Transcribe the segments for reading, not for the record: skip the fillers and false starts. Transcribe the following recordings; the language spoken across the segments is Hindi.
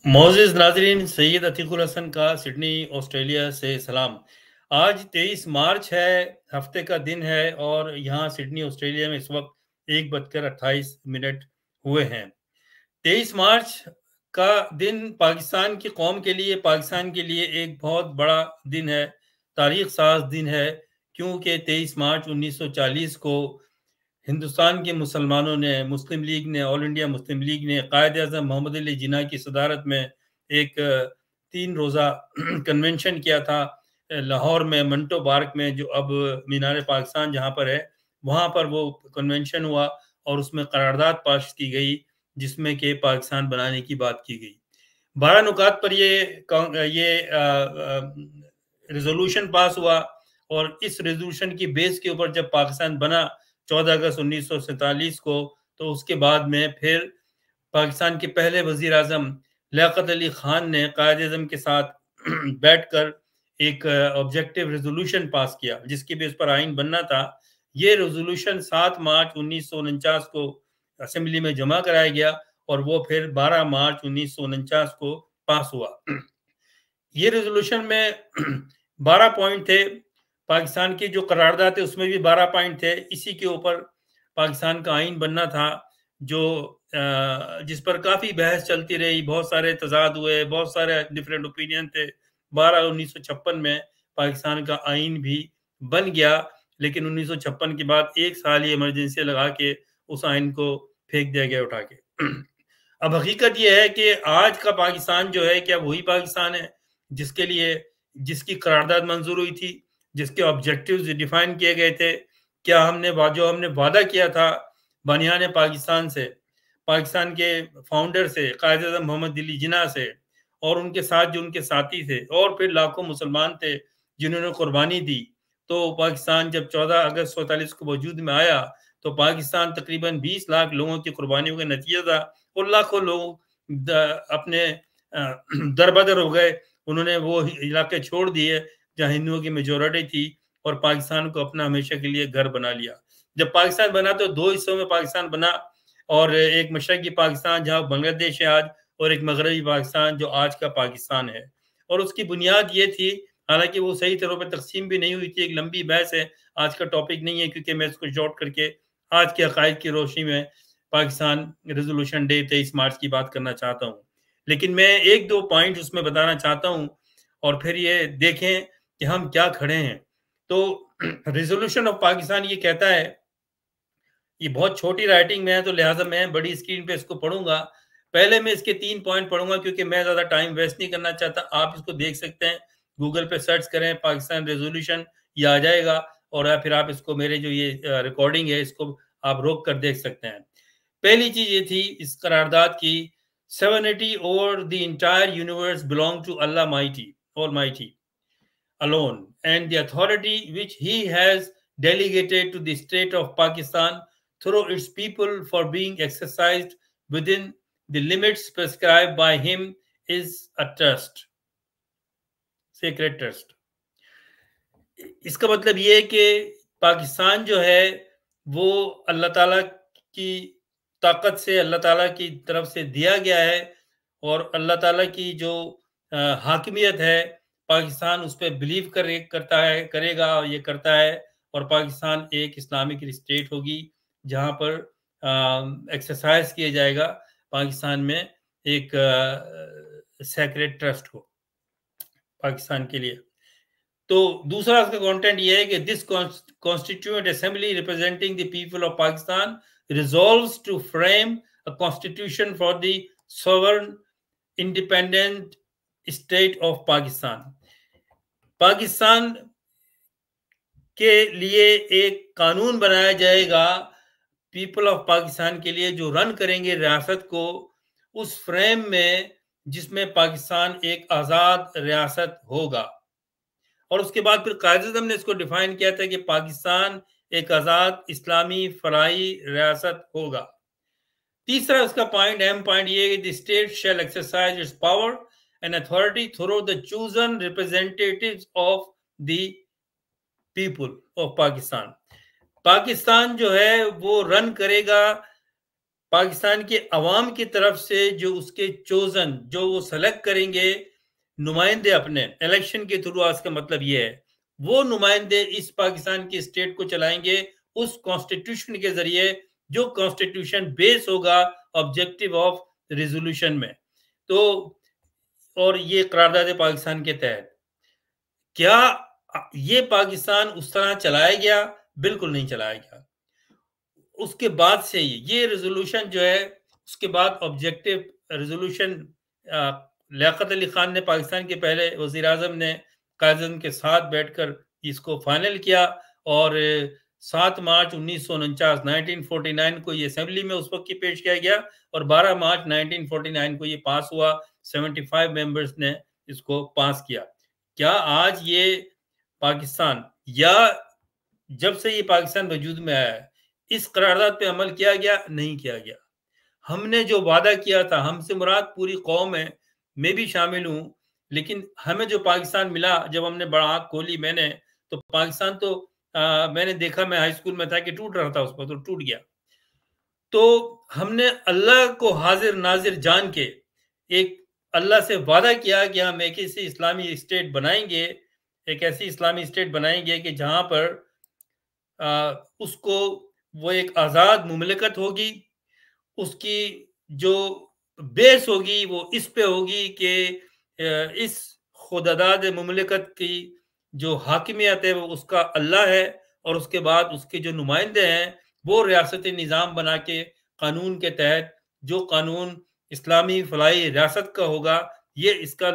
मोअज़्ज़िज़ नाज़रीन, सैयद अतीकुल हसन का सिडनी ऑस्ट्रेलिया से सलाम। आज 23 मार्च है, हफ्ते का दिन है और यहाँ सिडनी ऑस्ट्रेलिया में इस वक्त 1:28 हुए हैं। 23 मार्च का दिन पाकिस्तान की कौम के लिए, पाकिस्तान के लिए एक बहुत बड़ा दिन है, तारीख साज दिन है, क्योंकि 23 मार्च 1940 को हिंदुस्तान के मुसलमानों ने, मुस्लिम लीग ने, ऑल इंडिया मुस्लिम लीग ने कायद-ए-आज़म मोहम्मद अली जिन्ना की सदारत में एक 3 रोज़ा कन्वेंशन किया था लाहौर में, मंटो पार्क में, जो अब मीनार पाकिस्तान जहाँ पर है, वहाँ पर वो कन्वेंशन हुआ और उसमें करारदाद पास की गई, जिसमें कि पाकिस्तान बनाने की बात की गई। 12 नुकात पर ये रिज़ोल्यूशन पास हुआ और इस रिज़ोल्यूशन की बेस के ऊपर जब पाकिस्तान बना 14 अगस्त 1947 को, तो उसके बाद में फिर पाकिस्तान के पहले वज़ीर आज़म लियाकत अली ख़ान ने कायद-ए-आज़म के साथ बैठकर एक ऑब्जेक्टिव रिज़ोल्यूशन पास किया, जिसके बेस पर आइन बनना था। ये रिज़ोल्यूशन 7 मार्च 1949 को असेंबली में जमा कराया गया और वो फिर 12 मार्च 1949 को पास हुआ। ये रेज़ोल्यूशन में 12 पॉइंट थे। पाकिस्तान की जो करारदाद है उसमें भी 12 पॉइंट थे। इसी के ऊपर पाकिस्तान का आइन बनना था, जो जिस पर काफ़ी बहस चलती रही, बहुत सारे तज़ाद हुए, बहुत सारे डिफरेंट ओपिनियन थे। 1956 में पाकिस्तान का आइन भी बन गया, लेकिन 1956 के बाद 1 साल ही इमरजेंसी लगा के उस आइन को फेंक दिया गया उठा के। अब हकीकत ये है कि आज का पाकिस्तान जो है, क्या वही पाकिस्तान है जिसके लिए जिसकी करारदाद मंजूर हुई थी, जिसके ऑब्जेक्टिव्स डिफाइन किए गए थे? क्या जो हमने वादा किया था बनियान पाकिस्तान से, पाकिस्तान के फाउंडर से, कायद-ए-आज़म मोहम्मद अली जिन्ना से और उनके साथ जो उनके साथी थे और फिर लाखों मुसलमान थे जिन्होंने कुर्बानी दी, तो पाकिस्तान जब 14 अगस्त 47 को वजूद में आया, तो पाकिस्तान तकरीबन 20 लाख लोगों की कुर्बानियों का नतीजा था और लाखों लोग अपने दरबदर हो गए। उन्होंने वो इलाके छोड़ दिए जहाँ हिंदुओं की मेजोरिटी थी और पाकिस्तान को अपना हमेशा के लिए घर बना लिया। जब पाकिस्तान बना तो 2 हिस्सों में पाकिस्तान बना और एक मशरकी पाकिस्तान जहाँ बांग्लादेश है आज, और एक मगरबी पाकिस्तान जो आज का पाकिस्तान है। और उसकी बुनियाद ये थी, हालाँकि वो सही तरह पे तक़सीम भी नहीं हुई थी, एक लंबी बहस है, आज का टॉपिक नहीं है, क्योंकि मैं इसको शॉर्ट करके आज के अकाइद की रोशनी में पाकिस्तान रिज़ोल्यूशन डे 23 मार्च की बात करना चाहता हूँ। लेकिन मैं 1-2 पॉइंट उसमें बताना चाहता हूँ और फिर ये देखें कि हम क्या खड़े हैं। तो रिज़ोल्यूशन ऑफ पाकिस्तान ये कहता है, ये बहुत छोटी राइटिंग में है, तो लिहाज़ा मैं बड़ी स्क्रीन पे इसको पढ़ूँगा। पहले मैं इसके 3 पॉइंट पढ़ूँगा, क्योंकि मैं ज़्यादा टाइम वेस्ट नहीं करना चाहता। आप इसको देख सकते हैं, गूगल पे सर्च करें पाकिस्तान रिज़ोल्यूशन, ये आ जाएगा और या फिर आप इसको मेरे जो ये रिकॉर्डिंग है, इसको आप रोक कर देख सकते हैं। पहली चीज़ ये थी इस करारदाद की, sovereignty over the entire universe belong to Allah Almighty alone, and the authority which He has delegated to the state of Pakistan through its people for being exercised within the limits prescribed by Him is a trust, sacred trust. इसका मतलब ये है कि पाकिस्तान जो है वो अल्लाह ताला की ताकत से, अल्लाह ताला की तरफ से दिया गया है और अल्लाह ताला की जो हाकिमियत है, पाकिस्तान उस पे बिलीव करता है, करेगा और ये करता है। और पाकिस्तान एक इस्लामिक स्टेट होगी जहाँ पर एक्सरसाइज किया जाएगा पाकिस्तान में एक सेक्रेड ट्रस्ट को पाकिस्तान के लिए। तो दूसरा इसका कंटेंट ये है कि this constituent assembly representing the people of Pakistan resolves to frame a constitution for the sovereign independent state of Pakistan. Pakistan के लिए एक कानून बनाया जाएगा पीपल ऑफ पाकिस्तान के लिए, जो रन करेंगे रियासत को उस फ्रेम में जिसमें पाकिस्तान एक आज़ाद रियासत होगा। और उसके बाद फिर कायद-ए-आज़म ने इसको डिफाइन किया था कि पाकिस्तान एक आज़ाद इस्लामी फराई रियासत होगा। तीसरा उसका पॉइंट, अहम पॉइंट ये है कि the state shall exercise it's power and authority through the chosen representatives of the people of Pakistan. Pakistan जो है वो रन करेगा पाकिस्तान के अवाम की तरफ से जो उसके चोजन, जो वो सेलेक्ट करेंगे नुमाइंदे अपने इलेक्शन के थ्रू, आज का मतलब ये है वो नुमाइंदे इस पाकिस्तान की स्टेट को चलाएंगे उस कॉन्स्टिट्यूशन के जरिए जो कॉन्स्टिट्यूशन बेस होगा ऑब्जेक्टिव ऑफ रेजोल्यूशन में। तो और ये करारदाद पाकिस्तान के तहत क्या ये पाकिस्तान उस तरह चलाया गया? बिल्कुल नहीं चलाया गया। उसके बाद से ये रेजोल्यूशन जो है, उसके बाद ऑब्जेक्टिव रेजोल्यूशन लियाकत अली खान ने, पाकिस्तान के पहले वजीर आजम ने कायदे के साथ बैठकर इसको फाइनल किया और 7 मार्च 1949 1949 को ये असेंबली में उस वक्त की पेश किया गया और 12 मार्च 1949 को ये पास हुआ। 75 मेंबर्स ने इसको पास किया। क्या आज ये पाकिस्तान, या जब से ये पाकिस्तान वजूद में आया है, इस करारदाद पे अमल किया गया? नहीं किया गया। हमने जो वादा किया था, हमसे मुराद पूरी कौम है, मैं भी शामिल हूं, लेकिन हमें जो पाकिस्तान मिला, जब हमने बड़ा आंख खोली मैंने, तो पाकिस्तान तो मैंने देखा, मैं हाई स्कूल में था कि टूट रहा था, उस पर तो टूट गया। तो हमने अल्लाह को हाजिर नाजिर जान के एक अल्लाह से वादा किया कि हम एक ऐसी इस्लामी स्टेट बनाएंगे, एक ऐसी इस्लामी स्टेट बनाएंगे कि जहां पर उसको वो एक आज़ाद मुमलिकत होगी, उसकी जो बेस होगी वो इस पे होगी कि इस खुदादाद मुमलिकत की जो हाकिमियत है वो उसका अल्लाह है, और उसके बाद उसके जो नुमाइंदे हैं वो रियासती निज़ाम बना के कानून के तहत, जो कानून इस्लामी फलाई रियासत का होगा, ये इसका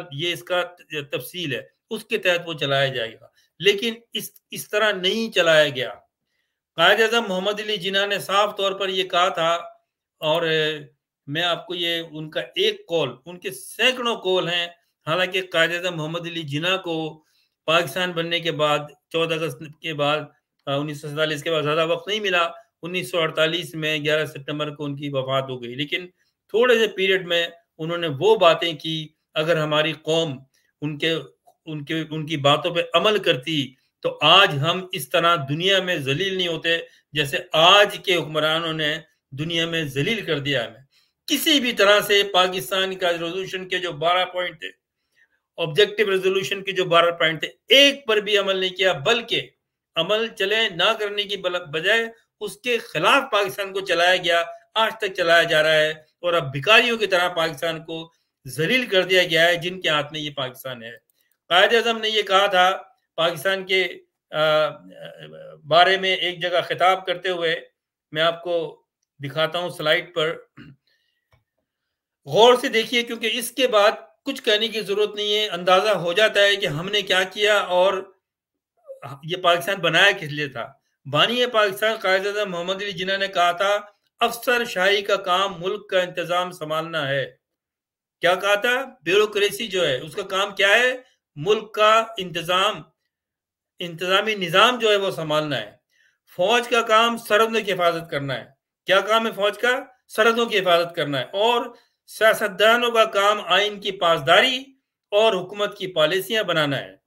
तफसील है, उसके तहत वो चलाया जाएगा। लेकिन इस तरह नहीं चलाया गया। कायद-ए-आज़म मोहम्मद अली जिन्ना ने साफ तौर पर ये कहा था, और मैं आपको ये उनका एक कॉल, उनके सैकड़ों कॉल हैं, हालांकि कायद-ए-आज़म मोहम्मद अली जिन्ना को पाकिस्तान बनने के बाद 14 अगस्त के बाद 1947 के बाद ज़्यादा वक्त नहीं मिला। 1948 में 11 सितंबर को उनकी वफात हो गई, लेकिन थोड़े से पीरियड में उन्होंने वो बातें की, अगर हमारी कौम उनके उनके उनकी बातों पे अमल करती तो आज हम इस तरह दुनिया में जलील नहीं होते जैसे आज के हुक्मरानों ने दुनिया में जलील कर दिया हमें। किसी भी तरह से पाकिस्तान का रेजोल्यूशन के जो 12 पॉइंट थे, ऑब्जेक्टिव रेजोल्यूशन के जो 12 पॉइंट थे, एक पर भी अमल नहीं किया, बल्कि अमल चले ना करने की बजाय उसके खिलाफ पाकिस्तान को चलाया गया, आज तक चलाया जा रहा है, और अब भिखारियों की तरह पाकिस्तान को जलील कर दिया गया है जिनके हाथ में ये पाकिस्तान है। कायद-ए-आज़म ने ये कहा था पाकिस्तान के बारे में एक जगह खिताब करते हुए, मैं आपको दिखाता हूं स्लाइड पर, गौर से देखिए, क्योंकि इसके बाद कुछ कहने की जरूरत नहीं है, अंदाजा हो जाता है कि हमने क्या किया और ये पाकिस्तान बनाया किस लिए था। बानी पाकिस्तान कायद-ए-आज़म मोहम्मद अली जिन्ना ने कहा था, अफसर शाही का काम मुल्क का इंतजाम संभालना है। क्या कहा था? ब्यूरोक्रेसी जो है उसका काम क्या है? मुल्क का इंतजामी निजाम जो है वो संभालना है। फौज का काम सरहदों की हिफाजत करना है। क्या काम है फौज का? सरहदों की हिफाजत करना है। और सियासतदानों का काम आइन की पासदारी और हुकूमत की पॉलिसियां बनाना है।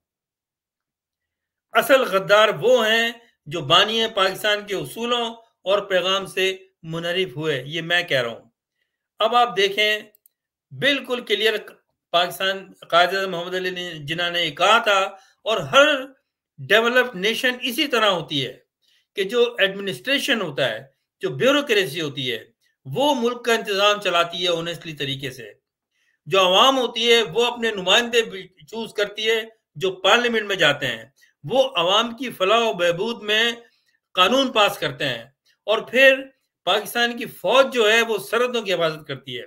असल गद्दार वो हैं जो बानी पाकिस्तान के उसूलों और पैगाम से मुनहरिफ हुए, ये मैं कह रहा हूं। अब आप देखें, बिल्कुल क्लियर पाकिस्तान कायद-ए-आज़म मोहम्मद अली जिन्ना ने कहा था, और हर डेवलप्ड नेशन इसी तरह होती है कि जो एडमिनिस्ट्रेशन होता है, जो ब्यूरोक्रेसी होती है, वो मुल्क का इंतजाम चलाती है ऑनेस्टली तरीके से। जो आवाम होती है वो अपने नुमाइंदे चूज करती है जो पार्लियामेंट में जाते हैं, वो आवाम की फलाह और बहबूद में कानून पास करते हैं, और फिर पाकिस्तान की फौज जो है वो सरहदों की हिफाजत करती है।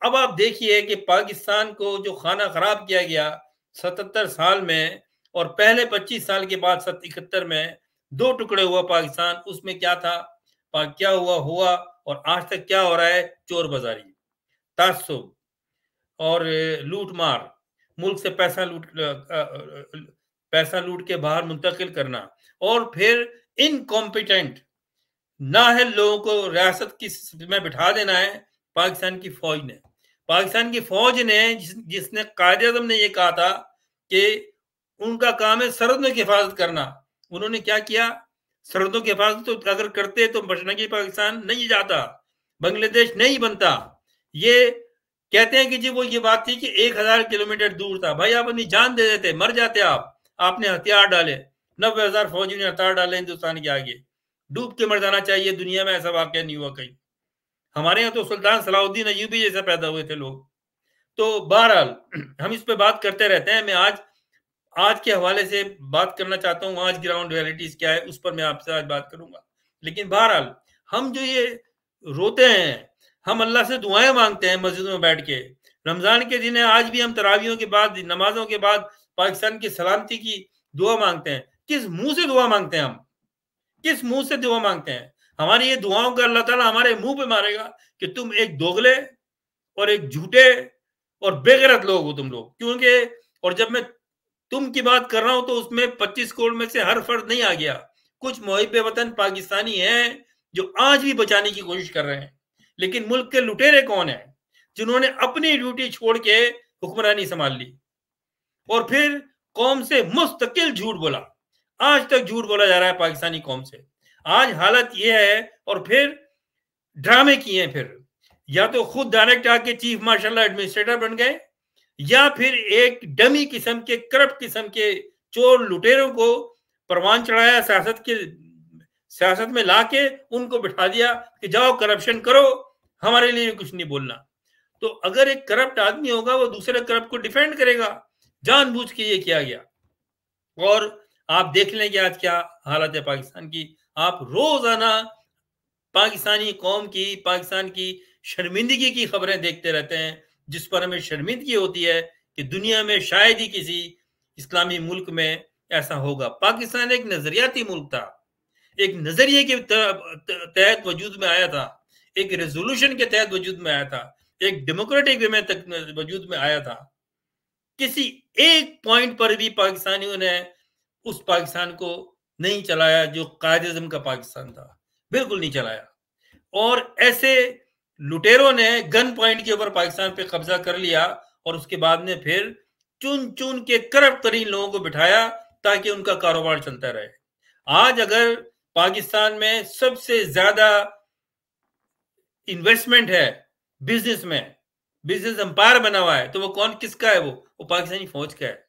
अब आप देखिए कि पाकिस्तान को जो खाना खराब किया गया 77 साल में, और पहले 25 साल के बाद 71 में 2 टुकड़े हुआ पाकिस्तान, उसमें क्या था, क्या हुआ, और आज तक क्या हो रहा है? चोर बाजारी, तासुब और लूट मार, मुल्क से पैसा लूट के बाहर मुंतकिल करना, और फिर इनकॉम्पिटेंट नाअहल लोगों को रियासत की में बिठा देना है। पाकिस्तान की फौज ने जिसने कायद-ए-आज़म ने ये कहा था कि उनका काम है सरहदों की हिफाजत करना, उन्होंने क्या किया? सरहदों की हिफाजत तो अगर करते तो बचना की पाकिस्तान नहीं जाता। बांग्लादेश नहीं बनता। ये कहते हैं कि जी वो ये बात थी कि 1000 किलोमीटर दूर था। भाई आप अपनी जान दे देते, मर जाते आप। आपने हथियार डाले, 90,000 फौजी ने हथियार डाले हिंदुस्तान के आगे। डूब के मर जाना चाहिए, दुनिया में ऐसा वाकया नहीं हुआ कहीं। हमारे यहाँ तो सुल्तान सलाउद्दीन अय्यूबी जैसे पैदा हुए थे लोग। तो बहरहाल हम इस पे बात करते रहते हैं। मैं आज के हवाले से बात करना चाहता हूँ, आज ग्राउंड रियलिटीज क्या है उस पर मैं आपसे आज बात करूंगा। लेकिन बहरहाल हम जो ये रोते हैं, हम अल्लाह से दुआएं मांगते हैं मस्जिदों में बैठ के। रमजान के दिन है, आज भी हम तरावियों के बाद, नमाजों के बाद पाकिस्तान की सलामती की दुआ मांगते हैं। किस मुंह से दुआ मांगते हैं हम? किस मुंह से दुआ मांगते हैं? हमारी ये दुआओं का अल्लाह ताला हमारे मुंह पे मारेगा कि तुम एक दोगले और एक झूठे और बेगैरत लोग हो तुम लोग। क्योंकि और जब मैं तुम की बात कर रहा हूं तो उसमें 25 करोड़ में से हर फर्द नहीं आ गया। कुछ मुहिब्बे वतन पाकिस्तानी हैं जो आज भी बचाने की कोशिश कर रहे हैं। लेकिन मुल्क के लुटेरे कौन है जिन्होंने अपनी ड्यूटी छोड़ के हुक्मरानी संभाल ली और फिर कौम से मुस्तकिल झूठ बोला। आज तक झूठ बोला जा रहा है पाकिस्तानी कौम से। आज हालत यह है, और फिर ड्रामे किए हैं। फिर या तो खुद डायरेक्ट आके चीफ मार्शल एडमिनिस्ट्रेटर बन गए, या फिर एक डमी किस्म के, करप्ट किस्म के चोर लुटेरों को परवान चढ़ाया, सियासत में लाके उनको बिठा दिया कि जाओ करप्शन करो, हमारे लिए कुछ नहीं बोलना। तो अगर एक करप्ट आदमी होगा वो दूसरे करप्ट को डिफेंड करेगा। जानबूझ के ये किया गया। और आप देख लें कि आज क्या हालत है पाकिस्तान की। आप रोजाना पाकिस्तानी कौम की, पाकिस्तान की शर्मिंदगी की खबरें देखते रहते हैं, जिस पर हमें शर्मिंदगी होती है कि दुनिया में शायद ही किसी इस्लामी मुल्क में ऐसा होगा। पाकिस्तान एक नजरियाती मुल्क था, एक नजरिए के तहत वजूद में आया था, एक रेजोल्यूशन के तहत वजूद में आया था, एक डेमोक्रेटिक वे में तक वजूद में आया था। किसी एक पॉइंट पर भी पाकिस्तानियों ने उस पाकिस्तान को नहीं चलाया जो कायद-ए-आज़म का पाकिस्तान था, बिल्कुल नहीं चलाया। और ऐसे लुटेरों ने गन पॉइंट के ऊपर पाकिस्तान पे कब्जा कर लिया और उसके बाद में फिर चुन चुन के करप्ट तरीन लोगों को बिठाया ताकि उनका कारोबार चलता रहे। आज अगर पाकिस्तान में सबसे ज्यादा इन्वेस्टमेंट है बिजनेस में, बिजनेस एम्पायर बना हुआ है, तो वो कौन, किसका है? वो पाकिस्तानी फौज का है।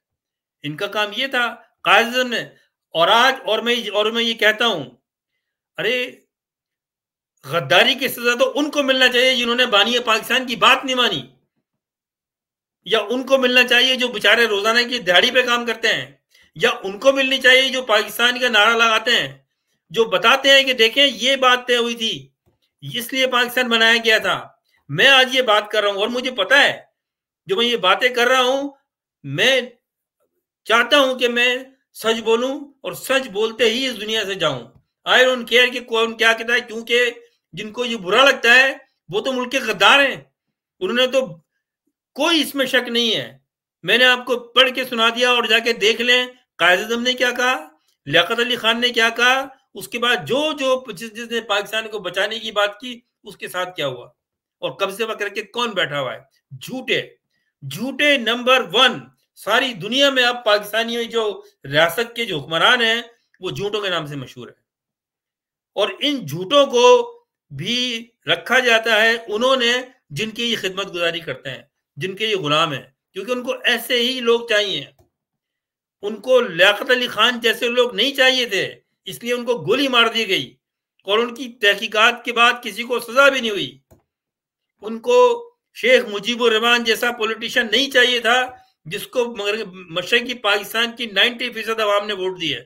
इनका काम ये था कायद-ए-आज़म ने। और आज और मैं ये कहता हूं, अरे गद्दारी की सजा तो उनको मिलना चाहिए जिन्होंने बानी पाकिस्तान की बात नहीं मानी, या उनको मिलना चाहिए जो बेचारे रोजाना की दिहाड़ी पे काम करते हैं, या उनको मिलनी चाहिए जो पाकिस्तान का नारा लगाते हैं, जो बताते हैं कि देखें ये बात तय हुई थी, इसलिए पाकिस्तान बनाया गया था। मैं आज ये बात कर रहा हूं और मुझे पता है जो मैं ये बातें कर रहा हूं, मैं चाहता हूं कि मैं सच बोलूं और सच बोलते ही इस दुनिया से जाऊं। आई डोंट केयर कि कौन क्या कहता है, क्योंकि जिनको ये बुरा लगता है वो तो मुल्क के गद्दार हैं। उन्होंने तो, कोई इसमें शक नहीं है। मैंने आपको पढ़ के सुना दिया और जाके देख लें कायद-ए-आज़म ने क्या कहा, लियाकत अली खान ने क्या कहा, उसके बाद जो जिसने पाकिस्तान को बचाने की बात की उसके साथ क्या हुआ, और कब्जे पर करके कौन बैठा हुआ है। झूठे झूठे नंबर 1 सारी दुनिया में। अब पाकिस्तानी जो रियासत के जो हुक्मरान हैं वो झूठों के नाम से मशहूर है, और इन झूठों को भी रखा जाता है उन्होंने जिनकी ये खिदमत गुजारी करते हैं, जिनके ये गुलाम हैं, क्योंकि उनको ऐसे ही लोग चाहिए। उनको लियाकत अली खान जैसे लोग नहीं चाहिए थे, इसलिए उनको गोली मार दी गई और उनकी तहकीकात के बाद किसी को सजा भी नहीं हुई। उनको शेख मुजीबुर रहमान जैसा पॉलिटिशियन नहीं चाहिए था जिसको मशरकी पाकिस्तान की 90% अवाम ने वोट दिए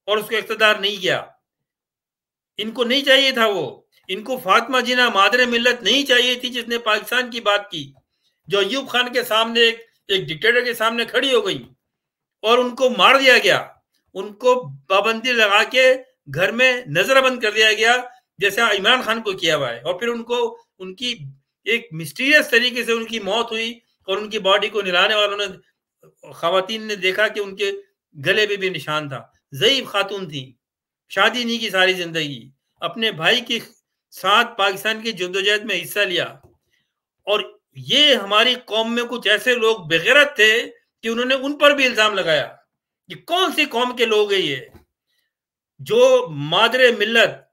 और उसको इख्तियार नहीं किया। इनको नहीं चाहिए था वो। इनको फातिमा जिन्ना मादरे मिल्लत नहीं चाहिए थी जिसने पाकिस्तान की बात की, जो अयूब खान के सामने एक डिक्टेटर के सामने खड़ी हो गई और उनको मार दिया गया। उनको पाबंदी लगा के घर में नजरबंद कर दिया गया जैसा इमरान खान को किया हुआ है, और फिर उनको उनकी एक मिस्टीरियस तरीके से उनकी मौत हुई और उनकी बॉडी को निलाने वालों ने, खवातीन ने देखा कि उनके गले पे भी निशान था। ज़ईफ खातून थी, शादी नहीं की सारी जिंदगी, अपने भाई के साथ पाकिस्तान की जद्दोजहद में हिस्सा लिया। और ये हमारी कौम में कुछ ऐसे लोग बेगैरत थे कि उन्होंने उन पर भी इल्जाम लगाया। ये कौन सी कौम के लोग हैं ये जो मादरे मिल्लत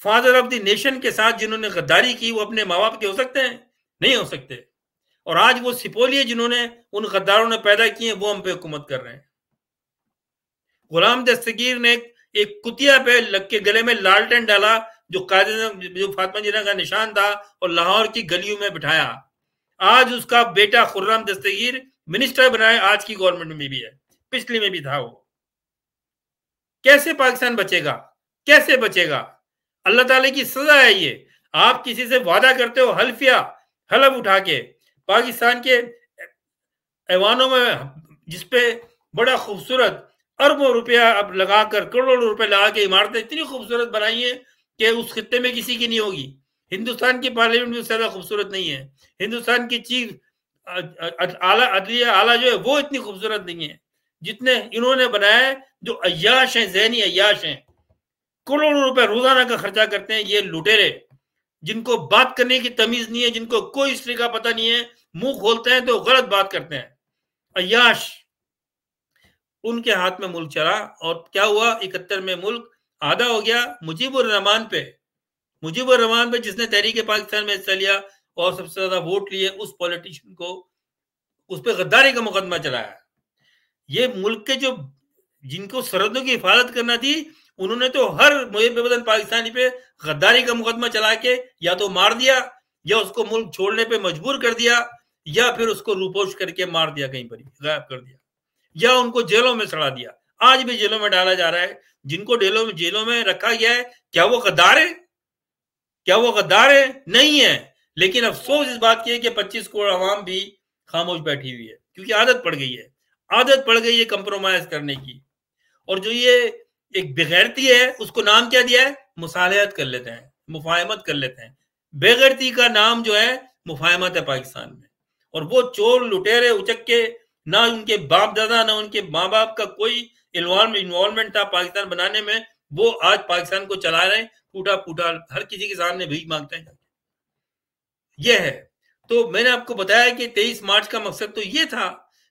फादर ऑफ द नेशन के साथ जिन्होंने गद्दारी की वो अपने माँ बाप के हो सकते हैं? नहीं हो सकते। और आज वो सिपोलिये जिन्होंने उन गद्दारों ने पैदा किए वो हम पे हुकूमत कर रहे हैं। गुलाम दस्तगीर ने एक कुतिया पे लग के गले में लालटेन डाला जो जो फातिमा जिन्ना का निशान था और लाहौर की गलियों में बिठाया। आज उसका बेटा खुर्रम दस्तगीर मिनिस्टर बनाए, आज की गवर्नमेंट में भी है, पिछली में भी था वो। कैसे पाकिस्तान बचेगा? कैसे बचेगा? अल्लाह ताला की सजा है ये। आप किसी से वादा करते हो हल्फिया हलफ उठा के, पाकिस्तान के ऐवानों में जिसपे बड़ा खूबसूरत अरबों रुपया अब लगाकर, करोड़ों रुपए लगा के इमारतें इतनी खूबसूरत बनाई है कि उस खित्ते में किसी की नहीं होगी। हिंदुस्तान की पार्लियामेंट भी ज्यादा खूबसूरत नहीं है। हिंदुस्तान की चीफ आला अदलिया आला जो है वो इतनी खूबसूरत नहीं है जितने इन्होंने बनाया है। जो अय्याश हैं, जहनी अय्याश हैं, करोड़ों रुपए रोजाना का खर्चा करते हैं ये लुटेरे, जिनको बात करने की तमीज नहीं है, जिनको कोई हिस्ट्री का पता नहीं है, मुंह खोलते हैं तो गलत बात करते हैं। अय्याश, उनके हाथ में मुल्क चला और क्या हुआ? 71 में मुल्क आधा हो गया मुजीबुर रहमान पे। मुजीबुर रहमान पे जिसने तहरीक पाकिस्तान में हिस्सा लिया और सबसे ज्यादा वोट लिए, उस पॉलिटिशियन को उस पर गद्दारी का मुकदमा चलाया। ये मुल्क के जो जिनको सरहदों की हिफाजत करना थी, उन्होंने तो हर मुहब्बतन पाकिस्तानी पे गद्दारी का मुकदमा चला के या तो मार दिया या उसको मुल्क छोड़ने पे मजबूर कर दिया या फिर उसको रूपोश करके मार दिया, कहीं पर गायब कर दिया या उनको जेलों में सड़ा दिया। आज भी जेलों में डाला जा रहा है जिनको जेलों में रखा गया है। क्या वो गद्दार है? क्या वो गद्दार है? नहीं है। लेकिन अफसोस इस बात की है कि 25 करोड़ आवाम भी खामोश बैठी हुई है क्योंकि आदत पड़ गई है। आदत पड़ गई है कंप्रोमाइज करने की। और जो ये एक बेगैरती है उसको नाम क्या दिया है? मुसालहत कर लेते हैं, मुफाहमत कर लेते हैं। बेगैरती का नाम जो है मुफाहमत है पाकिस्तान में। और वो चोर लुटेरे उचक के, ना उनके बाप दादा ना उनके माँ बाप का कोई इन्वॉल्वमेंट था पाकिस्तान बनाने में, वो आज पाकिस्तान को चला रहे हैं टूटा फूटा, हर किसी के सामने भीख मांगते हैं। ये है। तो मैंने आपको बताया कि 23 मार्च का मकसद तो ये था,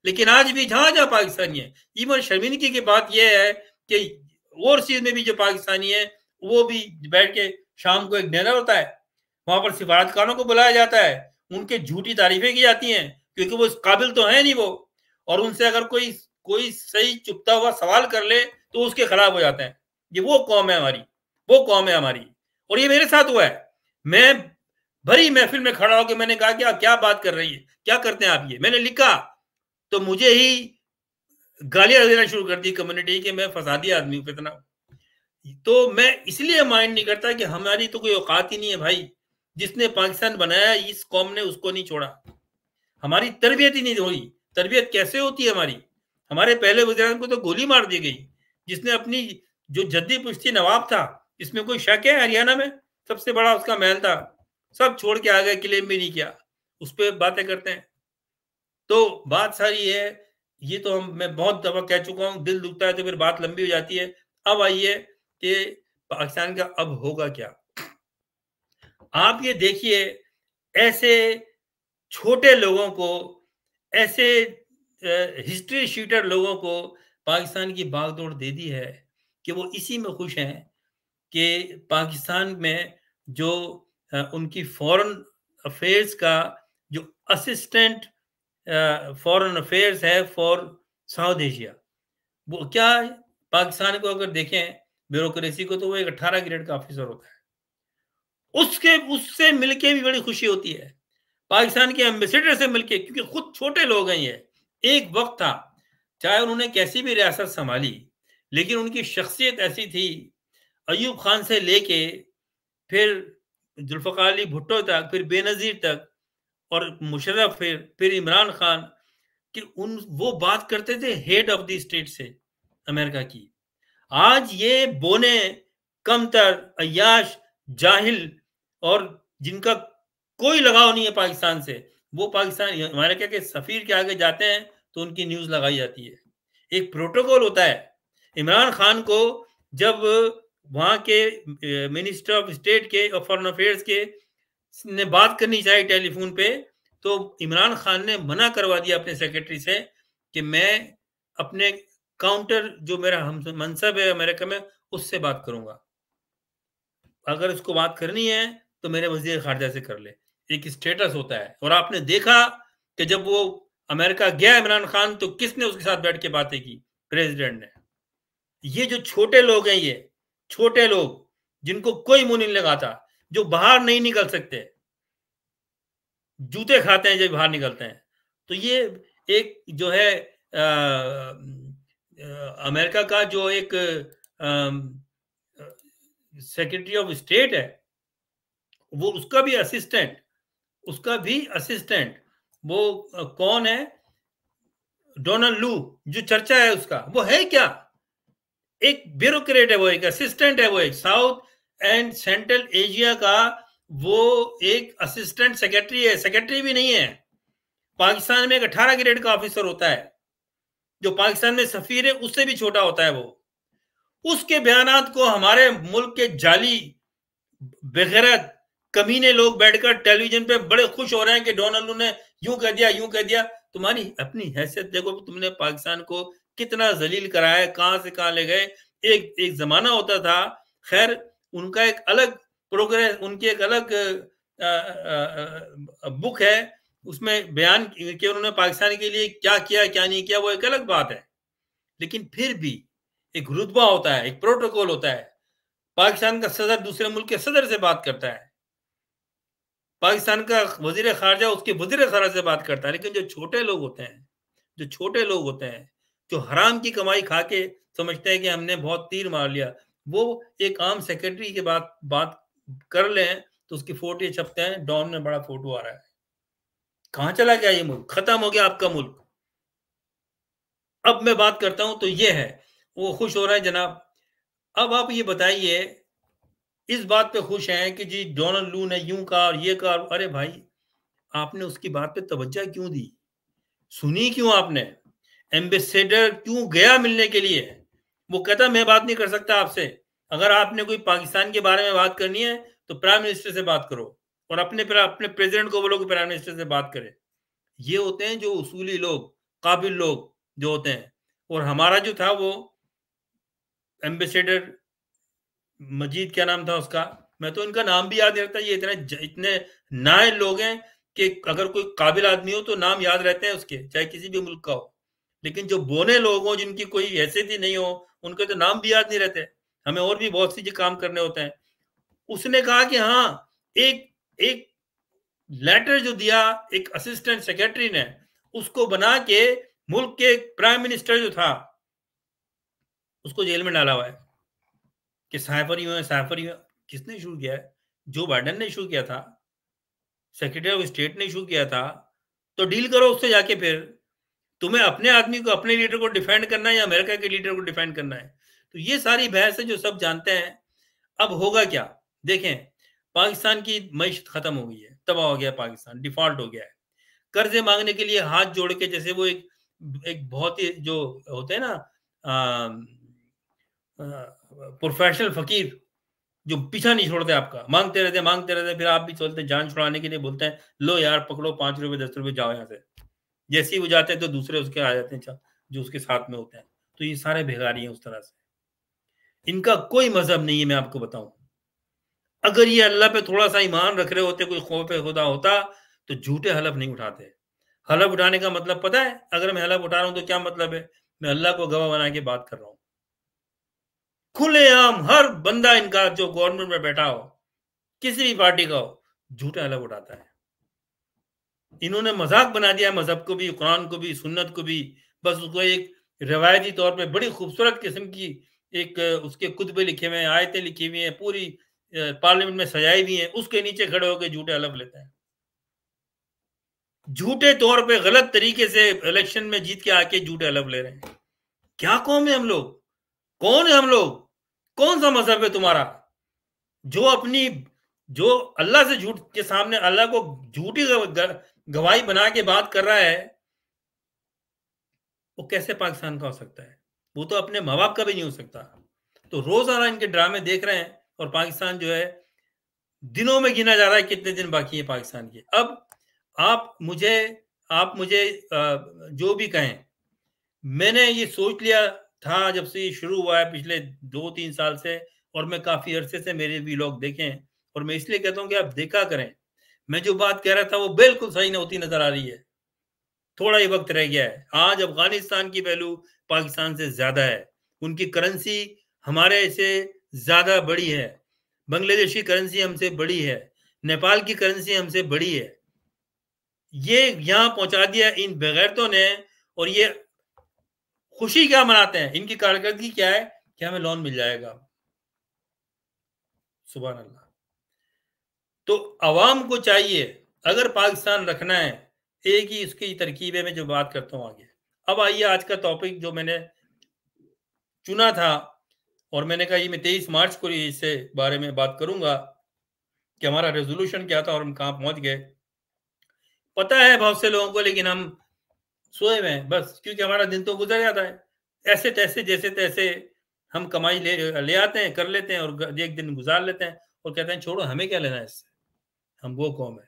लेकिन आज भी जहां जहां पाकिस्तानी है, इवन शर्मिंदगी की बात यह है कि ओवरसीज में भी जो पाकिस्तानी है वो भी बैठ के शाम को एक डिनर होता है, वहां पर सिफारतखानों को बुलाया जाता है, उनके झूठी तारीफें की जाती हैं क्योंकि वो इस काबिल तो है नहीं वो, और उनसे अगर कोई कोई सही चुपता हुआ सवाल कर ले तो उसके खिलाफ हो जाते हैं। ये वो कौम है हमारी, वो कौम है हमारी। और ये मेरे साथ हुआ है। मैं भरी महफिल में खड़ा होकर मैंने कहा कि आप क्या बात कर रही है, क्या करते हैं आप? ये मैंने लिखा तो मुझे ही गालियां देना शुरू कर दी कम्युनिटी के, मैं फसादी आदमी हूं कितना। तो मैं इसलिए माइंड नहीं करता कि हमारी तो कोई औकात ही नहीं है भाई। जिसने पाकिस्तान बनाया इस कौम ने उसको नहीं छोड़ा। हमारी तरबियत ही नहीं हुई। तरबियत कैसे होती है हमारी? हमारे पहले वज़ीर को तो गोली मार दी गई, जिसने अपनी जो जद्दी पुश्ती नवाब था, इसमें कोई शक है? हरियाणा में सबसे बड़ा उसका महल था, सब छोड़ के आ गए, क्लेम भी नहीं किया। उस पर बातें करते हैं। तो बात सारी है, ये तो मैं बहुत दफा कह चुका हूं, दिल दुखता है तो फिर बात लंबी हो जाती है। अब आइए कि पाकिस्तान का अब होगा क्या। आप ये देखिए, ऐसे छोटे लोगों को, ऐसे हिस्ट्री शीटर लोगों को पाकिस्तान की बागडोर दे दी है कि वो इसी में खुश हैं कि पाकिस्तान में जो उनकी फॉरेन अफेयर्स का जो असिस्टेंट फॉरेन अफेयर्स है फॉर साउथ एशिया, वो क्या है? पाकिस्तान को अगर देखें ब्यूरोक्रेसी को, तो वो एक 18 ग्रेड का ऑफिसर होता है। उसके उससे मिलके भी बड़ी खुशी होती है, पाकिस्तान के एम्बेसडर से मिलके, क्योंकि खुद छोटे लोग हैं ये। एक वक्त था, चाहे उन्होंने कैसी भी रियासत संभाली, लेकिन उनकी शख्सियत ऐसी थी, अयूब खान से लेके फिर जुल्फ़िकार अली भुट्टो तक, फिर बेनज़ीर तक और मुशर्रफ, फिर इमरान खान, कि उन वो बात करते थे हेड ऑफ द स्टेट से अमेरिका की। आज ये बोने, कमतर, अय्याश, जाहिल और जिनका कोई लगाव नहीं है पाकिस्तान से, वो पाकिस्तान अमेरिका के सफीर के आगे जाते हैं तो उनकी न्यूज़ लगाई जाती है। एक प्रोटोकॉल होता है। इमरान खान को जब वहाँ के मिनिस्टर ऑफ स्टेट के और फॉरेन अफेयर्स के ने बात करनी चाहिए टेलीफोन पे, तो इमरान खान ने मना करवा दिया अपने सेक्रेटरी से कि मैं अपने काउंटर जो मेरा हम मनसब है अमेरिका में, उससे बात करूंगा। अगर इसको बात करनी है तो मेरे वजीर खारजा से कर ले। एक स्टेटस होता है। और आपने देखा कि जब वो अमेरिका गया इमरान खान, तो किसने उसके साथ बैठ के बातें की? प्रेसिडेंट ने। ये जो छोटे लोग हैं, ये छोटे लोग जिनको कोई मुंह नहीं लगाता, जो बाहर नहीं निकल सकते, जूते खाते हैं जब बाहर निकलते हैं, तो ये एक जो है अमेरिका का जो एक सेक्रेटरी ऑफ स्टेट है, वो उसका भी असिस्टेंट वो कौन है? डोनाल्ड लू। जो चर्चा है उसका, वो है क्या? एक ब्यूरोक्रेट है, वो एक असिस्टेंट है, वो एक साउथ एंड सेंट्रल एशिया का वो एक असिस्टेंट सेक्रेटरी है, सेक्रेटरी भी नहीं है। पाकिस्तान में एक 18 ग्रेड का ऑफिसर होता है, जो पाकिस्तान में सफीर है, उससे भी छोटा होता है वो। उसके बयानात को हमारे मुल्क के जाली बेगैरत कमीने लोग बैठकर टेलीविजन पे बड़े खुश हो रहे हैं कि डोनाल्ड ने यूं कह दिया, यूं कह दिया। तुम्हारी अपनी हैसियत देखो, तुमने पाकिस्तान को कितना जलील कराया है, कहां से कहां ले गए। एक एक जमाना होता था, खैर उनका एक अलग प्रोग्रेस, उनकी एक अलग बुक है, उसमें बयान कि उन्होंने पाकिस्तान के लिए क्या किया क्या नहीं किया, वो एक अलग बात है। लेकिन फिर भी एक रुतबा होता है, एक प्रोटोकॉल होता है। पाकिस्तान का सदर दूसरे मुल्क के सदर से बात करता है, पाकिस्तान का वजीर खारजा उसके वजीर खारजा से बात करता है। लेकिन जो छोटे लोग होते हैं, जो छोटे लोग होते हैं, जो हराम की कमाई खा के समझते हैं कि हमने बहुत तीर मार लिया, वो एक आम सेक्रेटरी की बात बात कर लें तो उसकी फोटो छपते हैं, डॉन में बड़ा फोटो आ रहा है। कहां चला गया ये मुल्क? खत्म हो गया आपका मुल्क। अब मैं बात करता हूं तो ये है, वो खुश हो रहा है जनाब। अब आप ये बताइए, इस बात पे खुश हैं कि जी डोनाल्ड लू ने यूं कहा और ये कहा। अरे भाई, आपने उसकी बात पे तवज्जो क्यों दी? सुनी क्यों आपने? एम्बेसडर क्यों गया मिलने के लिए? वो कहता मैं बात नहीं कर सकता आपसे। अगर आपने कोई पाकिस्तान के बारे में बात करनी है तो प्राइम मिनिस्टर से बात करो, और अपने प्रेसिडेंट को बोलो कि प्राइम मिनिस्टर से बात करे। ये होते हैं जो उसूली लोग, काबिल लोग जो होते हैं। और हमारा जो था वो एम्बेसडर मजीद, क्या नाम था उसका, मैं तो इनका नाम भी याद नहीं रखता। ये इतने नाए लोग हैं कि अगर कोई काबिल आदमी हो तो नाम याद रहते हैं उसके, चाहे किसी भी मुल्क का हो। लेकिन जो बोने लोग हों, जिनकी कोई हैसियत ही नहीं हो, उनके तो नाम भी याद नहीं रहते। हमें और भी बहुत सी काम करने होते हैं। उसने कहा कि हाँ, एक एक लेटर जो दिया एक असिस्टेंट सेक्रेटरी ने, उसको बना के मुल्क के प्राइम मिनिस्टर जो था उसको जेल में डाला हुआ है कि साइफर यूं है, साइफर यूं है। किसने इशू किया है? जो बाइडेन ने इशू किया था, सेक्रेटरी ऑफ स्टेट ने इशू किया था। तो डील करो उससे जाके। फिर तुम्हें अपने आदमी को, अपने लीडर को डिफेंड करना है या अमेरिका के लीडर को डिफेंड करना है? तो ये सारी बहस है जो सब जानते हैं। अब होगा क्या? देखें, पाकिस्तान की मईशत खत्म हो गई है, तबाह हो गया, पाकिस्तान डिफॉल्ट हो गया है। कर्जे मांगने के लिए हाथ जोड़ के, जैसे वो एक एक बहुत ही जो होते हैं ना प्रोफेशनल फकीर, जो पीछा नहीं छोड़ते आपका, मांगते रहते, फिर आप भी चलते जान छुड़ाने के लिए बोलते हैं लो यार पकड़ो, 5 रुपए 10 रुपए, जाओ यहाँ से। जैसे ही वो जाते हैं तो दूसरे उसके आ जाते हैं, जो उसके साथ में होते हैं। तो ये सारे भिखारी हैं उस तरह से। इनका कोई मजहब नहीं है, मैं आपको बताऊं। अगर ये अल्लाह पे थोड़ा सा ईमान रख रहे होते, कोई खौफ खुदा होता, तो झूठे हलफ नहीं उठाते। हलफ उठाने का मतलब पता है? अगर मैं हलफ उठा रहा हूं तो क्या मतलब है? मैं अल्लाह को गवाह बना के बात कर रहा हूं। खुलेआम हर बंदा इनका जो गवर्नमेंट में बैठा हो, किसी भी पार्टी का हो, झूठे हलफ उठाता है। इन्होंने मजाक बना दिया मजहब को भी, कुरान को भी, सुन्नत को भी। बस उसको एक रवायती तौर पे बड़ी खूबसूरत किस्म की एक उसके कुतबे लिखे हुए हैं, आयतें लिखी हुई हैं, पूरी पार्लियामेंट में सजाई हुई हैं, उसके नीचे खड़े होकर झूठे हलफ लेते हैं। झूठे तौर पे गलत तरीके से इलेक्शन में जीत के आके झूठे हलफ ले रहे हैं। क्या कौम है हम लोग? कौन है हम लोग? कौन सा मजहब है तुम्हारा जो अपनी, जो अल्लाह से झूठ के सामने अल्लाह को झूठी गवाही बना के बात कर रहा है? वो कैसे पाकिस्तान का हो सकता है? वो तो अपने माँ बाप का भी नहीं हो सकता। तो रोजाना इनके ड्रामे देख रहे हैं, और पाकिस्तान जो है दिनों में गिना जा रहा है कितने दिन बाकी है पाकिस्तान के। अब आप मुझे आप मुझे जो भी कहें, मैंने ये सोच लिया था जब से ये शुरू हुआ है पिछले 2-3 साल से, और मैं काफी अरसे से मेरे व्लॉग देखे हैं, और मैं इसलिए कहता हूं कि आप देखा करें। मैं जो बात कह रहा था वो बिल्कुल सही होती नजर आ रही है। थोड़ा ही वक्त रह गया है। आज अफगानिस्तान की वैल्यू पाकिस्तान से ज्यादा है, उनकी करेंसी हमारे से ज्यादा बड़ी है, बांग्लादेशी करेंसी हमसे बड़ी है, नेपाल की करेंसी हमसे बड़ी है। ये यहां पहुंचा दिया इन बेगैरतों ने। और ये खुशी क्या मनाते हैं, इनकी कारकर्दगी क्या है कि हमें लोन मिल जाएगा। सुभान अल्लाह। तो अवाम को चाहिए, अगर पाकिस्तान रखना है, एक ही इसकी तरकीब है, मैं जो बात करता हूं आगे। अब आइए आज का टॉपिक जो मैंने चुना था, और मैंने कहा ये मैं 23 मार्च को इससे बारे में बात करूंगा कि हमारा रेजोल्यूशन क्या था और हम कहां पहुंच गए। पता है बहुत से लोगों को, लेकिन हम सोए हुए हैं बस, क्योंकि हमारा दिन तो गुजर जाता है ऐसे तैसे, जैसे तैसे हम कमाई ले आते हैं, कर लेते हैं और एक दिन गुजार लेते हैं और कहते हैं छोड़ो, हमें क्या लेना है इससे, हम वो कौम है।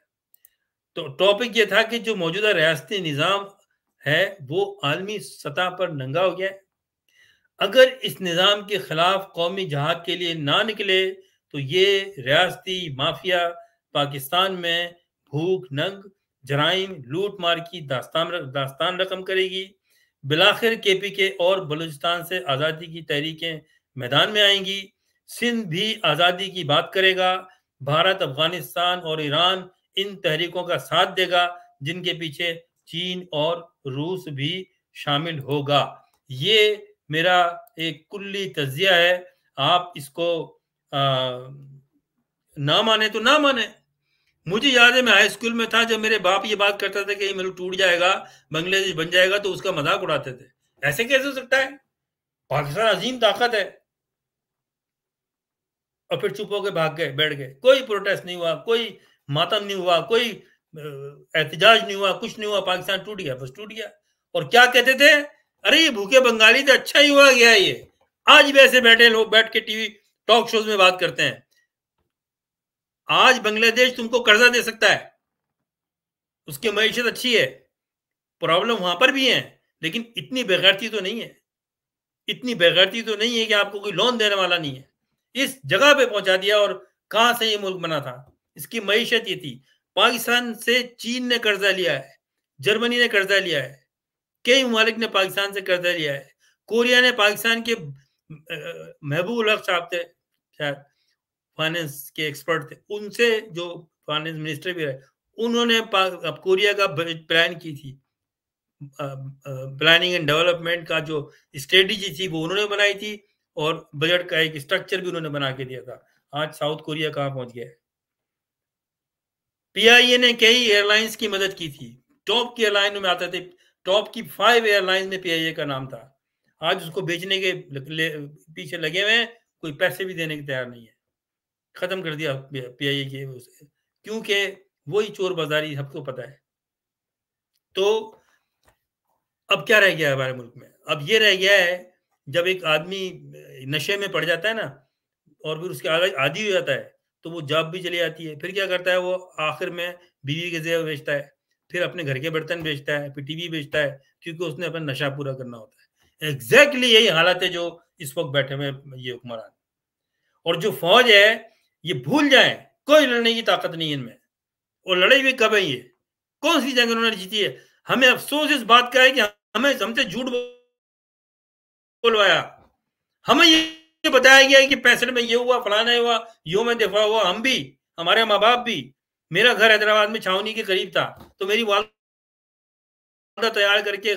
तो टॉपिक ये था कि जो मौजूदा रियासती निज़ाम है वो आलमी सतह पर नंगा हो गया है। अगर इस निज़ाम के खिलाफ कौमी जहाद के लिए ना निकले तो ये रियासती माफिया पाकिस्तान में भूख नंग, जराइम, लूट मार की दास्तान रकम करेगी। बिलाखिर केपीके और बलूचिस्तान से आज़ादी की तहरीकें मैदान में आएंगी। सिंध भी आज़ादी की बात करेगा। भारत, अफगानिस्तान और ईरान इन तहरीकों का साथ देगा, जिनके पीछे चीन और रूस भी शामिल होगा। ये मेरा एक कुल्ली तजिया है। आप इसको ना माने तो ना माने। मुझे याद है मैं हाई स्कूल में था, जब मेरे बाप ये बात करता था कि ये मुल्क टूट जाएगा, बांग्लादेश बन जाएगा, तो उसका मजाक उड़ाते थे। ऐसे कैसे हो सकता है, पाकिस्तान अजीम ताकत है। और फिर चुप होकर भाग गए, बैठ गए, कोई प्रोटेस्ट नहीं हुआ, कोई मातम नहीं हुआ, कोई एहतजाज नहीं हुआ, कुछ नहीं हुआ, पाकिस्तान टूट गया, बस टूट गया। और क्या कहते थे, अरे ये भूखे बंगाली थे, अच्छा ही हुआ गया ये। आज भी ऐसे बैठे लोग बैठ के टीवी टॉक शोज में बात करते हैं। आज बांग्लादेश तुमको कर्जा दे सकता है, उसकी मईशत अच्छी है, प्रॉब्लम वहां पर भी है, लेकिन इतनी बेगैरती तो नहीं है। इतनी बेगैरती तो नहीं है कि आपको कोई लोन देने वाला नहीं है। इस जगह पे पहुंचा दिया। और कहां से ये मुल्क बना था, इसकी मईशत ये थी। पाकिस्तान से चीन ने कर्जा लिया है, जर्मनी ने कर्जा लिया है, कई ममालिक ने पाकिस्तान से कर्जा लिया है। कोरिया ने पाकिस्तान के महबूब हक साहब थे, शायद फाइनेंस के एक्सपर्ट थे, उनसे जो फाइनेंस मिनिस्टर भी रहे, उन्होंने कोरिया का प्लान की थी, प्लानिंग एंड डेवलपमेंट का जो स्ट्रेटेजी थी वो उन्होंने बनाई थी, और बजट का एक स्ट्रक्चर भी उन्होंने बना के दिया था। आज साउथ कोरिया कहां पहुंच गया है। पीआईए ने कई एयरलाइंस की मदद की थी, टॉप की एयरलाइन में आते थे, टॉप की 5 एयरलाइन में पीआईए का नाम था। आज उसको बेचने के पीछे लगे हुए हैं, कोई पैसे भी देने के तैयार नहीं है। खत्म कर दिया पीआईए के उसे, क्योंकि वही चोर बाजारी सबको पता है। तो अब क्या रह गया है हमारे मुल्क में, अब ये रह गया है, जब एक आदमी नशे में पड़ जाता है ना, और फिर उसके आदी हो जाता है, तो वो जॉब भी चली जाती है। फिर क्या करता है वो, आखिर में बीवी के जेवर बेचता है, फिर अपने घर के बर्तन बेचता है, फिर टीवी बेचता है, क्योंकि उसने अपना नशा पूरा करना होता है। एग्जैक्टली यही हालत है जो इस वक्त बैठे हुए ये हुक्मरान। और जो फौज है, ये भूल जाए, कोई लड़ने की ताकत नहीं है इनमें। और लड़ाई भी कब है, ये कौन सी जंग उन्होंने जीती है। हमें अफसोस इस बात का है कि हमें हमसे झूठ बोलवाया, हमें ये बताया गया कि 65 में ये हुआ, फलाना हुआ, यो में दफा हुआ। हम भी, हमारे माँ बाप भी, मेरा घर हैदराबाद में छावनी के करीब था, तो मेरी वालदा तैयार करके,